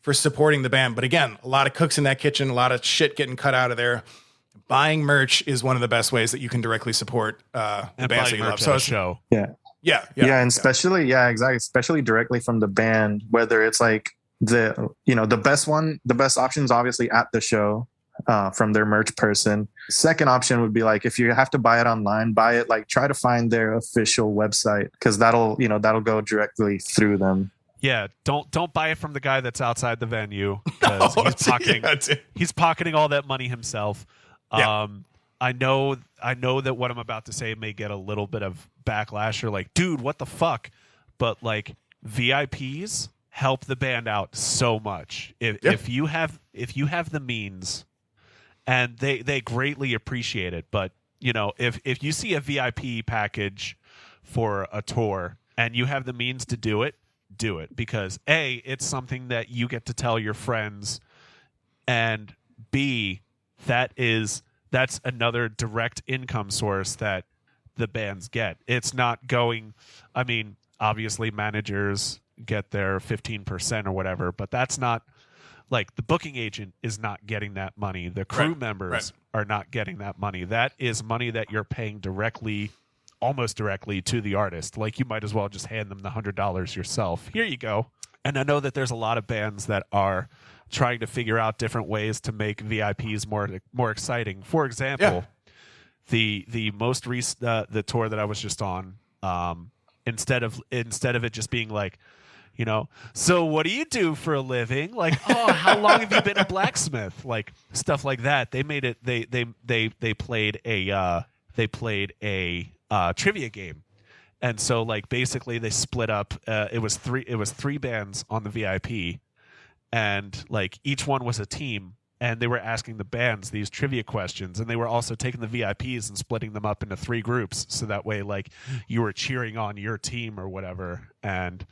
for supporting the band. But again, a lot of cooks in that kitchen, a lot of shit getting cut out of there. Buying merch is one of the best ways that you can directly support the bands that you love. So it's show. And especially, exactly. Especially directly from the band, whether it's like the best options, obviously at the show. From their merch person. Second option would be like, if you have to buy it online, buy it, like, try to find their official website, because that'll go directly through them. Yeah, don't buy it from the guy that's outside the venue, because he's pocketing all that money himself. I know that what I'm about to say may get a little bit of backlash, or like, dude, what the fuck? But like, VIPs help the band out so much. If you have the means. And they greatly appreciate it. But, you know, if you see a VIP package for a tour and you have the means to do it, because A, it's something that you get to tell your friends, and B, that's another direct income source that the bands get. It's not going, I mean, obviously managers get their 15% or whatever, but that's not, like, the booking agent is not getting that money. The crew members are not getting that money. That is money that you're paying almost directly to the artist. Like, you might as well just hand them the $100 yourself. Here you go. And I know that there's a lot of bands that are trying to figure out different ways to make VIPs more exciting. For example, the most recent the tour that I was just on, instead of it just being like, you know, so what do you do for a living? Like, oh, how long have you been a blacksmith? Like, stuff like that. They made it. They played a trivia game, and so like basically they split up. It was three bands on the VIP, and like each one was a team. And they were asking the bands these trivia questions, and they were also taking the VIPs and splitting them up into 3 groups, so that way, like, you were cheering on your team or whatever. And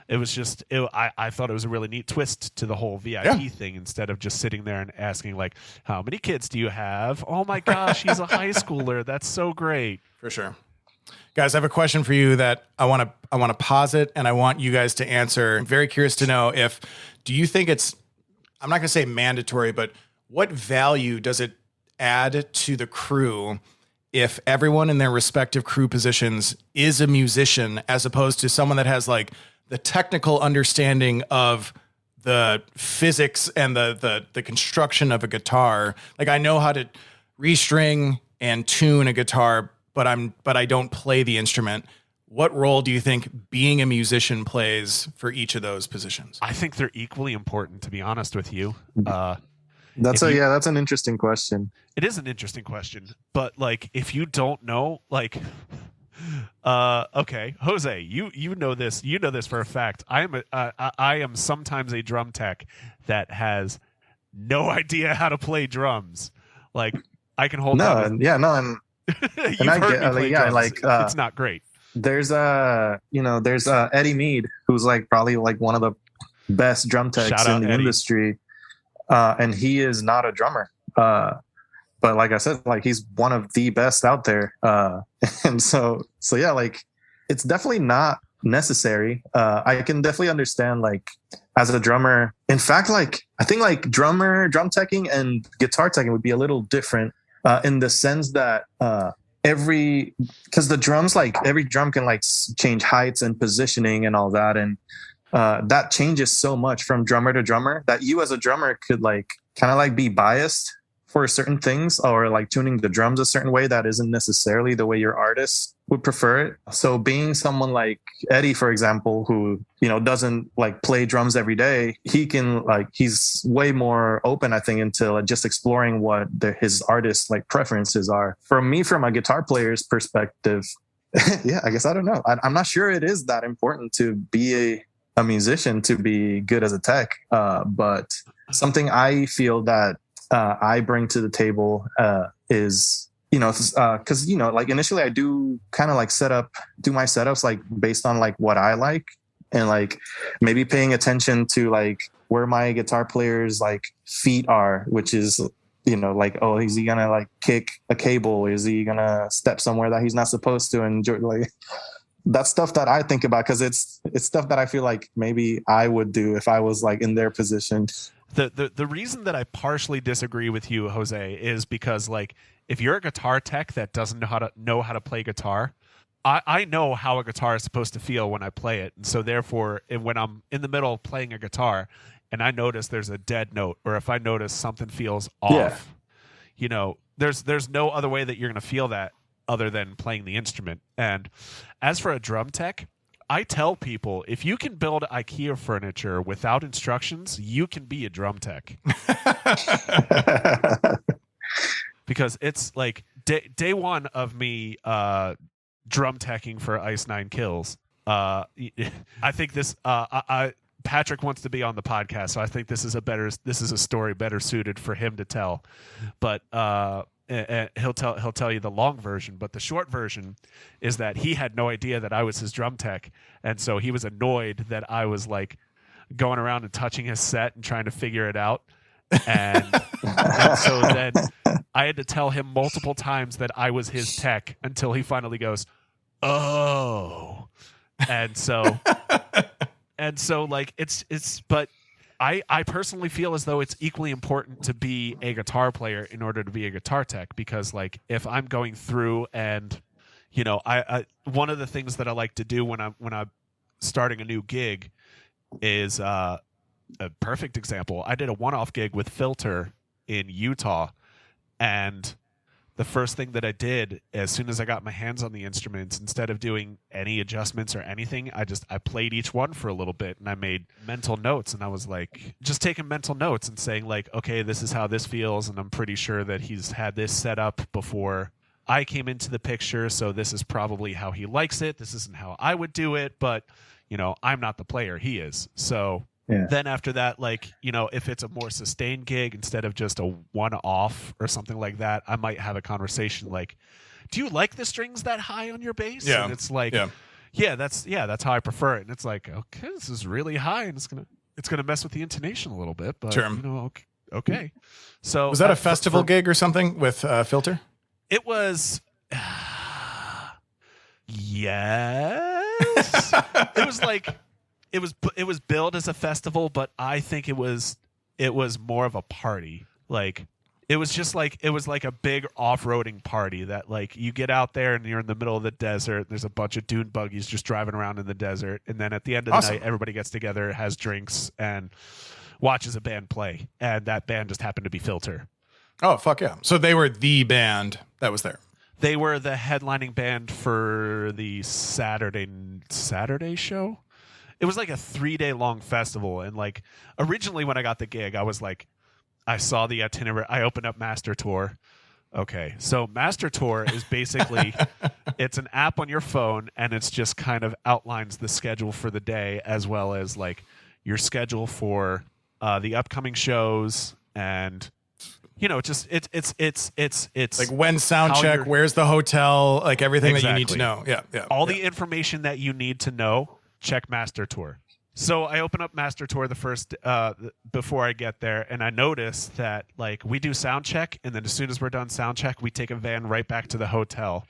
it was just, I thought it was a really neat twist to the whole VIP thing, instead of just sitting there and asking, like, how many kids do you have? Oh my gosh, he's a high schooler. That's so great. For sure. Guys, I have a question for you that I want to posit, and I want you guys to answer. I'm very curious to know do you think it's, I'm not going to say mandatory, but what value does it add to the crew if everyone in their respective crew positions is a musician, as opposed to someone that has like the technical understanding of the physics and the construction of a guitar? Like, I know how to restring and tune a guitar, but I don't play the instrument. What role do you think being a musician plays for each of those positions? I think they're equally important, to be honest with you. That's an interesting question. It is an interesting question, but like, if you don't know, like, okay, Jose, you know this for a fact. I am sometimes a drum tech that has no idea how to play drums. Like, I can hold and it's not great. There's Eddie Mead, who's like probably like one of the best drum techs in the industry, and he is not a drummer, but like I said, like, he's one of the best out there, and so yeah, like, it's definitely not necessary. I can definitely understand, like, as a drummer, in fact, like, I think like drum teching and guitar teching would be a little different, in the sense that because the drums, like, every drum can like change heights and positioning and all that, and that changes so much from drummer to drummer that you as a drummer could like kind of like be biased for certain things, or like tuning the drums a certain way that isn't necessarily the way your artist would prefer it. So being someone like Eddie, for example, who, you know, doesn't like play drums every day, he can like, he's way more open, I think, into like just exploring what his artist like preferences are. For me, from a guitar player's perspective, yeah, I guess I don't know. I'm not sure it is that important to be a musician to be good as a tech, but something I feel that I bring to the table is, you know, because, you know, like initially I do kind of like do my setups like based on like what I like, and like maybe paying attention to like where my guitar player's like feet are, which is, you know, like, oh, is he gonna like kick a cable? Is he gonna step somewhere that he's not supposed to? And like that's stuff that I think about, because it's stuff that I feel like maybe I would do if I was like in their position. The reason that I partially disagree with you, Jose, is because like if you're a guitar tech that doesn't know how to play guitar, I know how a guitar is supposed to feel when I play it, and so therefore when I'm in the middle of playing a guitar and I notice there's a dead note, or if I notice something feels off, you know, there's no other way that you're going to feel that other than playing the instrument. And as for a drum tech, I tell people, if you can build IKEA furniture without instructions, you can be a drum tech. Because it's like day one of me drum teching for Ice Nine Kills. I think this Patrick wants to be on the podcast, so I think this is a story better suited for him to tell. But and he'll tell you the long version, but the short version is that he had no idea that I was his drum tech, and so he was annoyed that I was like going around and touching his set and trying to figure it out. And so then I had to tell him multiple times that I was his tech until he finally goes, "Oh," and so like it's but. I personally feel as though it's equally important to be a guitar player in order to be a guitar tech, because like if I'm going through and, you know, I one of the things that I like to do when I'm starting a new gig is a perfect example. I did a one-off gig with Filter in Utah, and the first thing that I did as soon as I got my hands on the instruments, instead of doing any adjustments or anything, I played each one for a little bit, and I made mental notes, and I was like just taking mental notes and saying like, okay, this is how this feels, and I'm pretty sure that he's had this set up before I came into the picture, so this is probably how he likes it. This isn't how I would do it, but you know, I'm not the player, he is. So then after that, like, you know, if it's a more sustained gig instead of just a one-off or something like that, I might have a conversation like, do you like the strings that high on your bass? Yeah. And it's like, that's how I prefer it. And it's like, okay, this is really high, and it's gonna mess with the intonation a little bit, but sure. You know, okay. So was that a festival gig or something with Filter? It was. Yes. It was like. It was billed as a festival, but I think it was more of a party. Like it was like a big off-roading party that like you get out there and you're in the middle of the desert. There's a bunch of dune buggies just driving around in the desert, and then at the end of the night, everybody gets together, has drinks, and watches a band play. And that band just happened to be Filter. Oh fuck yeah! So they were the band that was there. They were the headlining band for the Saturday show. It was like a 3-day long festival. And like originally when I got the gig, I was like, I saw the itinerary. I opened up Master Tour. Okay. So Master Tour is basically, it's an app on your phone, and it's just kind of outlines the schedule for the day, as well as like your schedule for the upcoming shows. And, you know, just it's like when sound check, where's the hotel, like everything that you need to know. Yeah. All the information that you need to know. Check Master Tour. So I open up Master Tour the first before I get there, and I notice that like we do sound check, and then as soon as we're done sound check, we take a van right back to the hotel.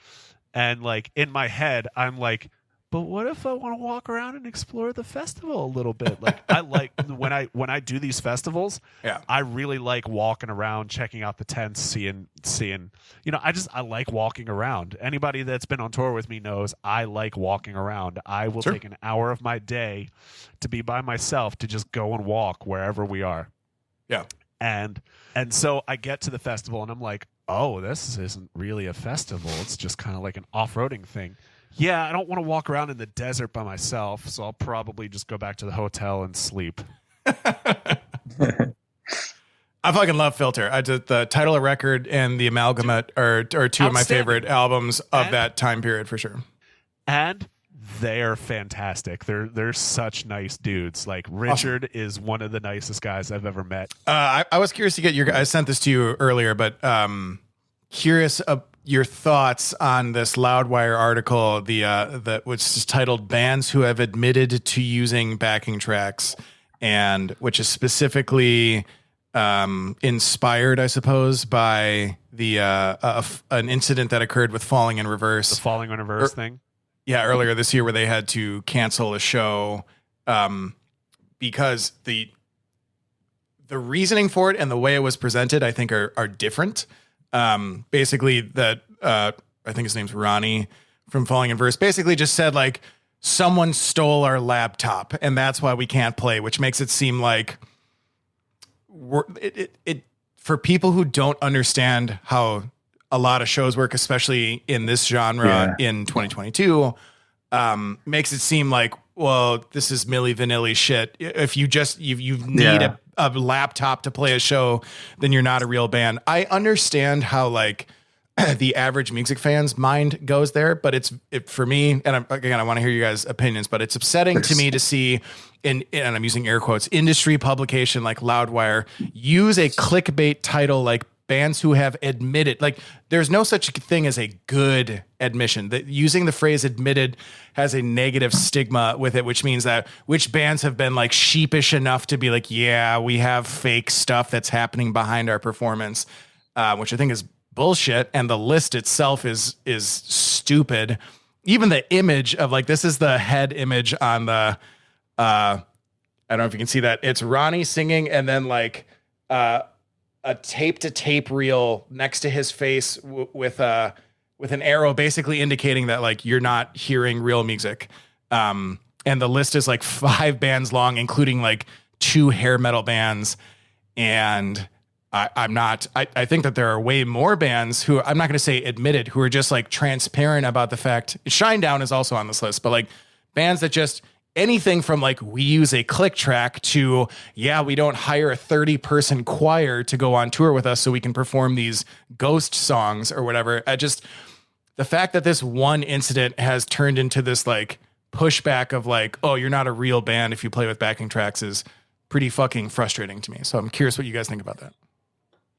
And like in my head, I'm like, but what if I want to walk around and explore the festival a little bit? Like I like when I do these festivals, I really like walking around, checking out the tents, seeing, you know, I like walking around. Anybody that's been on tour with me knows I like walking around. I will take an hour of my day to be by myself to just go and walk wherever we are. Yeah. And so I get to the festival and I'm like, oh, this isn't really a festival. It's just kind of like an off-roading thing. Yeah, I don't want to walk around in the desert by myself, so I'll probably just go back to the hotel and sleep. I fucking love Filter. I did the title of record and the Amalgamate are two of my favorite albums of that time period for sure. And they're fantastic. They're such nice dudes. Like Richard is one of the nicest guys I've ever met. I was curious to get I sent this to you earlier, but curious your thoughts on this Loudwire article, which is titled "Bands Who Have Admitted to Using Backing Tracks," and which is specifically inspired, I suppose, by the an incident that occurred with Falling in Reverse. The Falling in Reverse thing. Yeah, earlier this year where they had to cancel a show because the reasoning for it and the way it was presented, I think, are different. Basically, that I think his name's Ronnie from Falling in Verse basically just said like someone stole our laptop and that's why we can't play, which makes it seem like it for people who don't understand how a lot of shows work, especially in this genre in 2022, makes it seem like, well, this is Milli Vanilli shit. If you just you need a laptop to play a show, then you're not a real band. I understand how like the average music fan's mind goes there, but it's for me, and I want to hear you guys' opinions, but it's upsetting to me to see and I'm using air quotes, industry publication like Loudwire use a clickbait title like bands who have admitted, like there's no such thing as a good admission. That using the phrase admitted has a negative stigma with it, which means that which bands have been like sheepish enough to be like, yeah, we have fake stuff that's happening behind our performance, which I think is bullshit. And the list itself is stupid. Even the image of like, this is the head image on the, I don't know if you can see that. It's Ronnie singing and then like, a tape to tape reel next to his face with an arrow basically indicating that like you're not hearing real music. And the list is like 5 bands long, including like 2 hair metal bands. And I think that there are way more bands who I'm not going to say admitted, who are just like transparent about the fact Shinedown is also on this list, but like bands that just anything from like, we use a click track to, yeah, we don't hire a 30-person choir to go on tour with us so we can perform these ghost songs or whatever. The fact that this one incident has turned into this like pushback of like, oh, you're not a real band if you play with backing tracks is pretty fucking frustrating to me. So I'm curious what you guys think about that.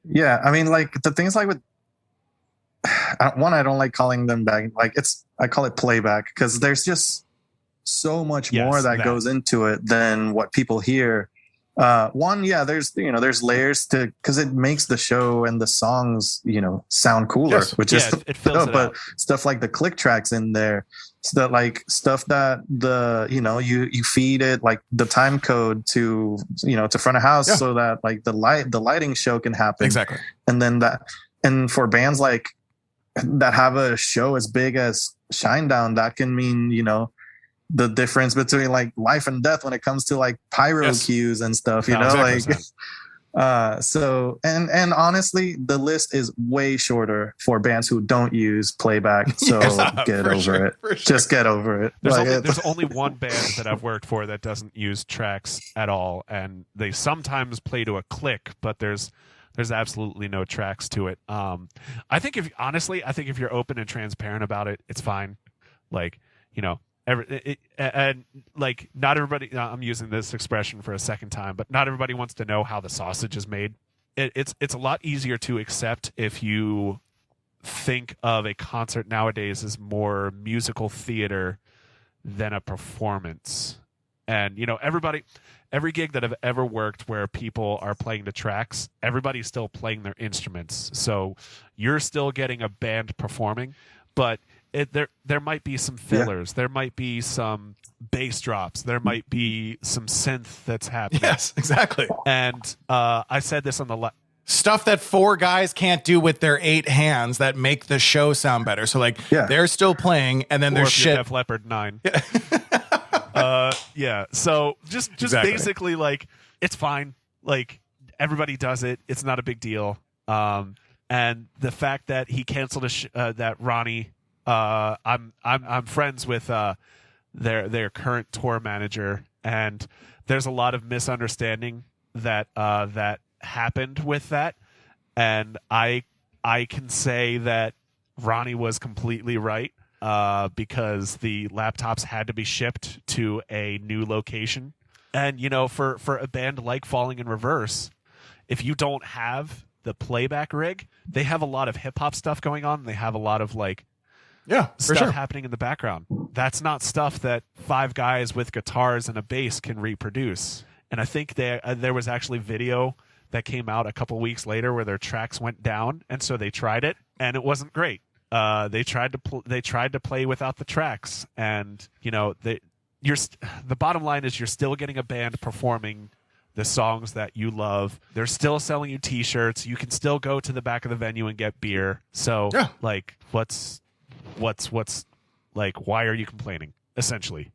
Yeah. I mean, like the things like with one, I don't like calling them back. Like I call it playback because there's just so much more that goes into it than what people hear. There's layers to, because it makes the show and the songs, sound cooler, which is it fills it out. Stuff like the click tracks in there, stuff that you feed it like the time code to front of house so that like the lighting show can happen. Exactly. And then and for bands like that have a show as big as Shinedown, that can mean, the difference between like life and death when it comes to like pyro cues and stuff, exactly. And honestly, the list is way shorter for bands who don't use playback. So get over it. Sure. Just get over it. There's only one band that I've worked for that doesn't use tracks at all. And they sometimes play to a click, but there's absolutely no tracks to it. I think if you're open and transparent about it, it's fine. Like, and like not everybody, I'm using this expression for a second time, but not everybody wants to know how the sausage is made. It's a lot easier to accept if you think of a concert nowadays as more musical theater than a performance. And every gig that I've ever worked where people are playing the tracks, everybody's still playing their instruments. So you're still getting a band performing, but there might be some fillers. Yeah. There might be some bass drops. There might be some synth that's happening. Yes, exactly. And I said this on the stuff that 4 guys can't do with their 8 hands that make the show sound better. So like they're still playing, and then there's shit. Def Leppard 9. So just basically like it's fine. Like everybody does it. It's not a big deal. And the fact that he canceled that Ronnie, I'm friends with their current tour manager, and there's a lot of misunderstanding that happened with that, and I can say that Ronnie was completely right, because the laptops had to be shipped to a new location. And, for a band like Falling in Reverse, if you don't have the playback rig, they have a lot of hip hop stuff going on. They have a lot of stuff happening in the background. That's not stuff that 5 guys with guitars and a bass can reproduce. And I think there was actually video that came out a couple weeks later where their tracks went down, and so they tried it, and it wasn't great. They tried to play without the tracks, and the bottom line is you're still getting a band performing the songs that you love. They're still selling you T-shirts. You can still go to the back of the venue and get beer. So what's why are you complaining? Essentially.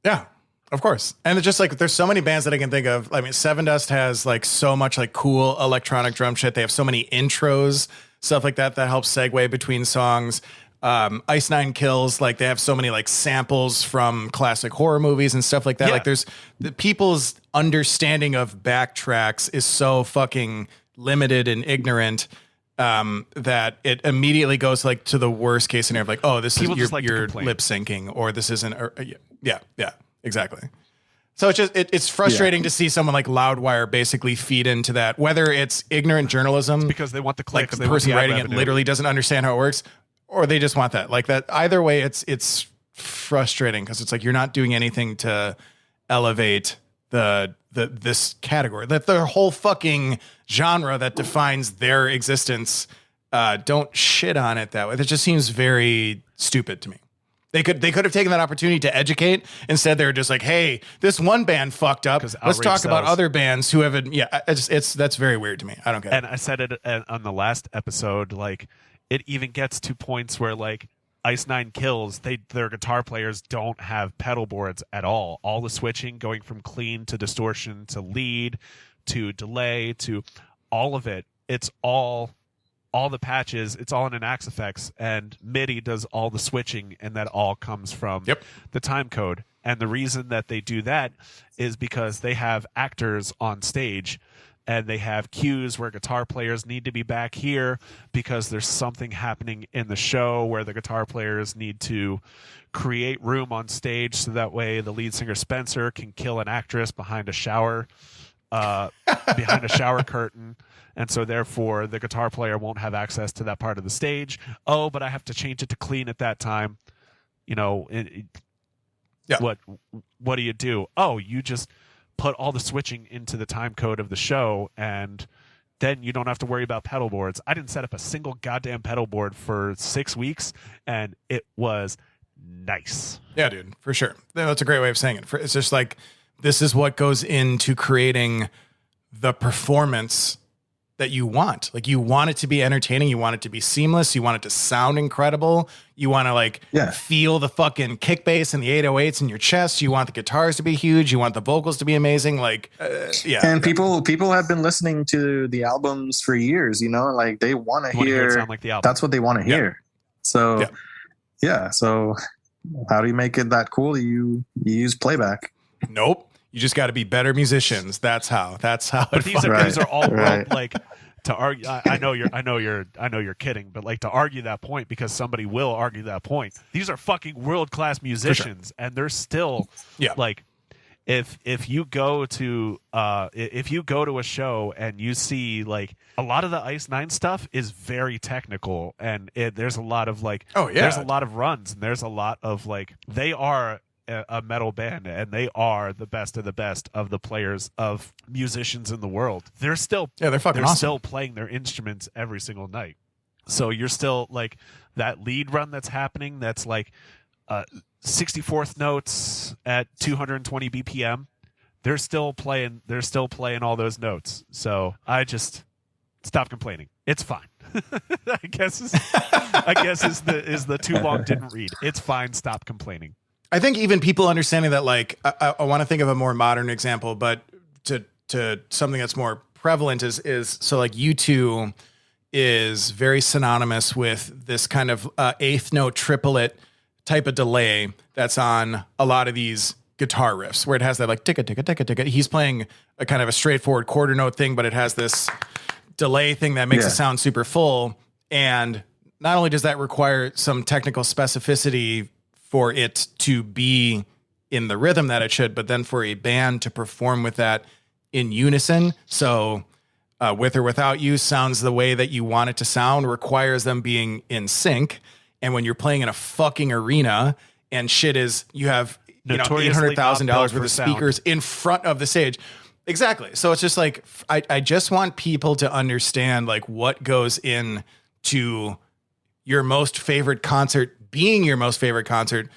Yeah. Of course. And it's just there's so many bands that I can think of. I mean, Seven Dust has so much cool electronic drum shit. They have so many intros, stuff like that helps segue between songs. Ice Nine Kills, they have so many samples from classic horror movies and stuff like that. Yeah. There's the people's understanding of backtracks is so fucking limited and ignorant that it immediately goes to the worst case scenario of oh, this People is just you're lip syncing, or this isn't. Yeah, exactly. So it's frustrating to see someone like Loudwire basically feed into that, whether it's ignorant journalism because they want the clicks. The person writing it literally doesn't understand how it works, or they just want that. That either way, it's frustrating because it's you're not doing anything to elevate this category, that the whole fucking genre that defines their existence. Don't shit on it that way. That just seems very stupid to me. They could have taken that opportunity to educate. Instead, they're just hey, this one band fucked up. Let's talk about other bands who haven't. Yeah, that's very weird to me. I don't get it. And I said it on the last episode. It even gets to points where Ice Nine Kills, their guitar players don't have pedal boards at all. All the switching, going from clean to distortion to lead to delay to all of it. It's all the patches, it's all in an Axe Effects, and MIDI does all the switching, and that all comes from the time code. And the reason that they do that is because they have actors on stage, and they have cues where guitar players need to be back here because there's something happening in the show where the guitar players need to create room on stage so that way the lead singer Spencer can kill an actress behind a shower curtain. And so therefore the guitar player won't have access to that part of the stage. Oh, but I have to change it to clean at that time. What do you do? Oh, you just put all the switching into the time code of the show, and then you don't have to worry about pedal boards. I didn't set up a single goddamn pedal board for 6 weeks, and it was nice. Yeah, dude, for sure. That's a great way of saying it. It's just this is what goes into creating the performance that you want. You want it to be entertaining. You want it to be seamless. You want it to sound incredible. You want to feel the fucking kick bass and the 808s in your chest. You want the guitars to be huge. You want the vocals to be amazing. And people have been listening to the albums for years, they want to hear it sound like the album. That's what they want to hear. So so how do you make it that cool? You use playback. Nope. You just got to be better musicians. That's how. But these are all to argue. I know you're kidding, but to argue that point, because somebody will argue that point. These are fucking world class musicians, and they're still if you go to a show and you see a lot of the Ice Nine stuff is very technical, and there's a lot of there's a lot of runs, and there's a lot of they are a metal band, and they are the best of the players of musicians in the world. They're still they're awesome. Still playing their instruments every single night. So you're still that lead run that's happening. That's 64th notes at 220 BPM. They're still playing all those notes. So I just stop complaining. It's fine. I guess is the too long didn't read. It's fine. Stop complaining. I think even people understanding that, I want to think of a more modern example, but to something that's more prevalent is so like U2 is very synonymous with this kind of eighth note triplet type of delay that's on a lot of these guitar riffs where it has that like ticka ticka ticka ticka. He's playing a kind of a straightforward quarter note thing, but it has this delay thing that makes it sound super full. And not only does that require some technical specificity for it to be in the rhythm that it should, but then for a band to perform with that in unison. So With or Without You sounds the way that you want it to sound, requires them being in sync. And when you're playing in a fucking arena and shit is, you have, $800,000 worth of speakers in front of the stage. Exactly. So it's just like, I just want people to understand like what goes in to your most favorite concert being your most favorite concert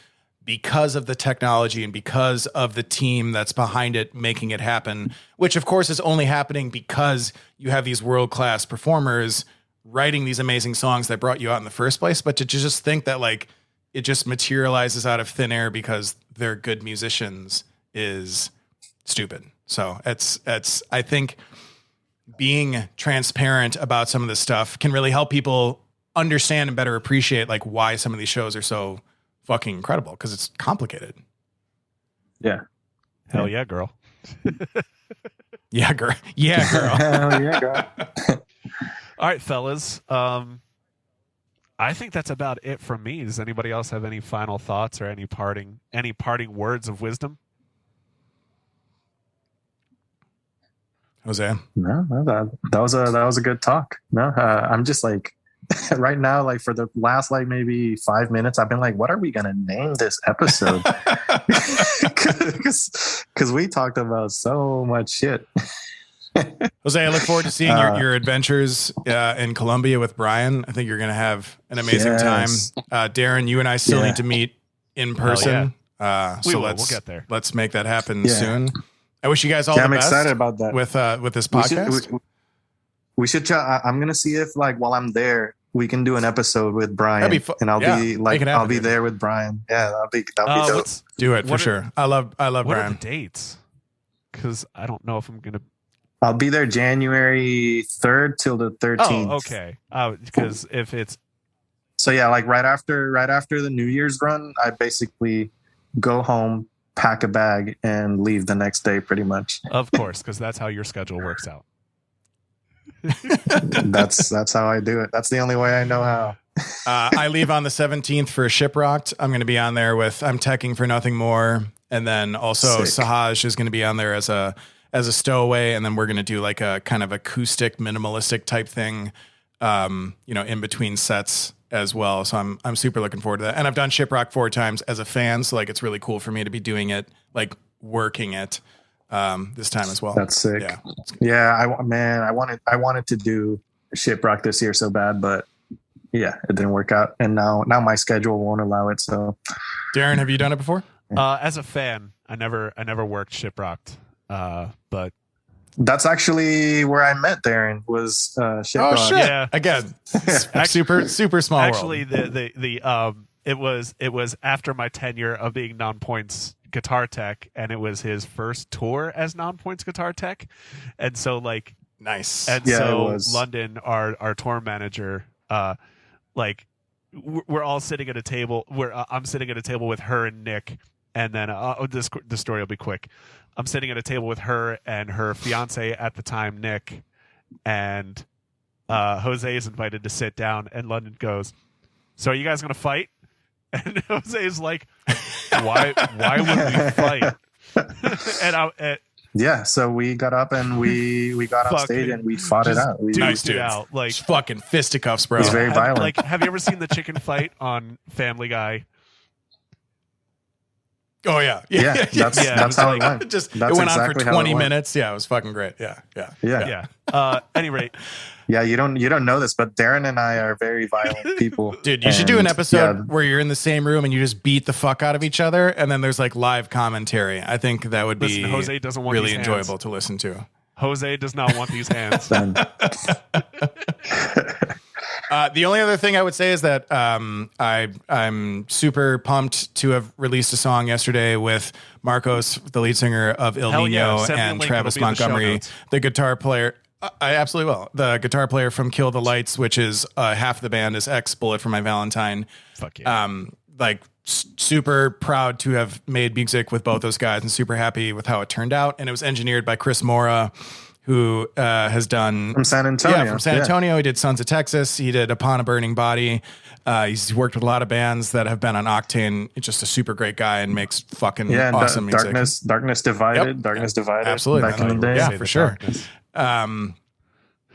because of the technology and because of the team that's behind it, making it happen, which of course is only happening because you have these world-class performers writing these amazing songs that brought you out in the first place. But to just think that like it just materializes out of thin air because they're good musicians is stupid. So I think being transparent about some of this stuff can really help people understand and better appreciate like why some of these shows are so fucking incredible, because it's complicated. Yeah. Hell yeah, girl. Yeah, girl. Yeah, girl. Hell yeah, girl. All right, fellas. I think that's about it from me. Does anybody else have any final thoughts or any parting words of wisdom? Jose? No, that was a good talk. No, I'm just like right now, like for the last like maybe 5 minutes, I've been like, what are we gonna name this episode? Because we talked about so much shit. Jose, I look forward to seeing your adventures in Colombia with Brian. I think you're going to have an amazing time. Darren, you and I still need to meet in person. We'll get there. Let's make that happen soon. I wish you guys all the best. I'm excited about that with this podcast. We should try. I'm going to see if like while I'm there, we can do an episode with Brian, and I'll be like, I'll be there with Brian. Yeah, that'll be dope. Do it for sure. I love Brian. What are the dates? Because I don't know if I'm going to. I'll be there January 3rd till the 13th. Oh, okay. Because if it's so, yeah, like right after the New Year's run, I basically go home, pack a bag, and leave the next day, pretty much. Of course, because that's how your schedule works out. That's how I do it. That's the only way I know how. I leave on the 17th for Shiprocked. I'm going to be on there I'm teching for Nothing More, and then also Sahaj is going to be on there as a stowaway, and then we're going to do like a kind of acoustic minimalistic type thing in between sets as well. So I'm super looking forward to that. And I've done Shiprock 4 times as a fan, so like it's really cool for me to be doing it, like working it this time as well. That's sick. Yeah, I wanted to do Shiprock this year so bad, but yeah, it didn't work out, and now my schedule won't allow it. So Darren, have you done it before? As a fan, I never worked Shiprocked. But that's actually where I met Darren was Shiprock. Oh shit! Yeah. Again, super small. Actually, world. it was after my tenure of being Non-Points guitar tech, and it was his first tour as Non-Points guitar tech, and so like nice. And so London, our tour manager, like we're all sitting at a table. I'm sitting at a table with her and Nick, and then the story will be quick. I'm sitting at a table with her and her fiance at the time, Nick, and Jose is invited to sit down, and London goes, "So are you guys going to fight?" And Jose is like, "Why would we fight?" Yeah, so we got up and we got on stage and we fought it out. We nice dude. Out, like just fucking fisticuffs, bro. He's very violent. Like, have you ever seen the chicken fight on Family Guy? Oh yeah. That's how it went. It went on for 20 minutes. Yeah, it was fucking great. Yeah. Any rate. Yeah, you don't know this, but Darren and I are very violent people. Dude, you should do an episode where you're in the same room and you just beat the fuck out of each other, and then there's like live commentary. I think that would be Jose doesn't want really enjoyable to listen to. Jose does not want these hands. The only other thing I would say is that I'm super pumped to have released a song yesterday with Marcos, the lead singer of Il Nino, and Travis Montgomery, the guitar player. I absolutely will. The guitar player from Kill the Lights, which is half the band, is ex Bullet for My Valentine. Fuck yeah. Like super proud to have made music with both those guys and super happy with how it turned out. And it was engineered by Chris Mora, who has done from San Antonio. Yeah, from San Antonio. He did Sons of Texas. He did Upon a Burning Body. He's worked with a lot of bands that have been on Octane. It's just a super great guy and makes fucking awesome music. Darkness Divided. Yep. Darkness Divided. Absolutely. Back in the day. Yeah, for sure.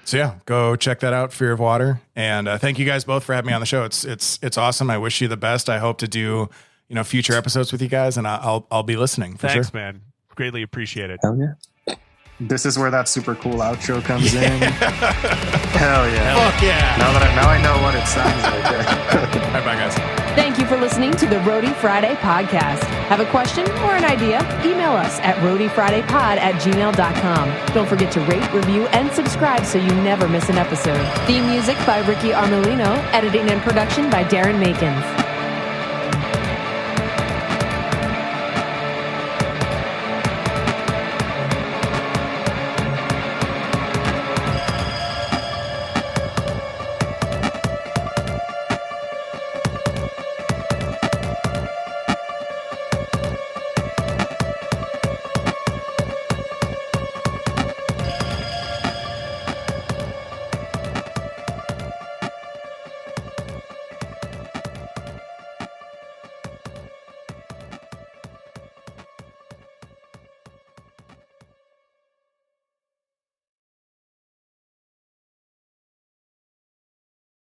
So yeah, go check that out, Fear of Water. And thank you guys both for having me on the show. It's awesome. I wish you the best. I hope to do, future episodes with you guys, and I'll be listening for Thanks, sure. man. Greatly appreciate it. Hell yeah. This is where that super cool outro comes in. Hell yeah. Fuck yeah. Now I know what it sounds like. All right, bye guys. Thank you for listening to the Roadie Friday podcast. Have a question or an idea? Email us at roadiefridaypod@gmail.com. Don't forget to rate, review, and subscribe so you never miss an episode. Theme music by Ricky Armellino. Editing and production by Darren Makins.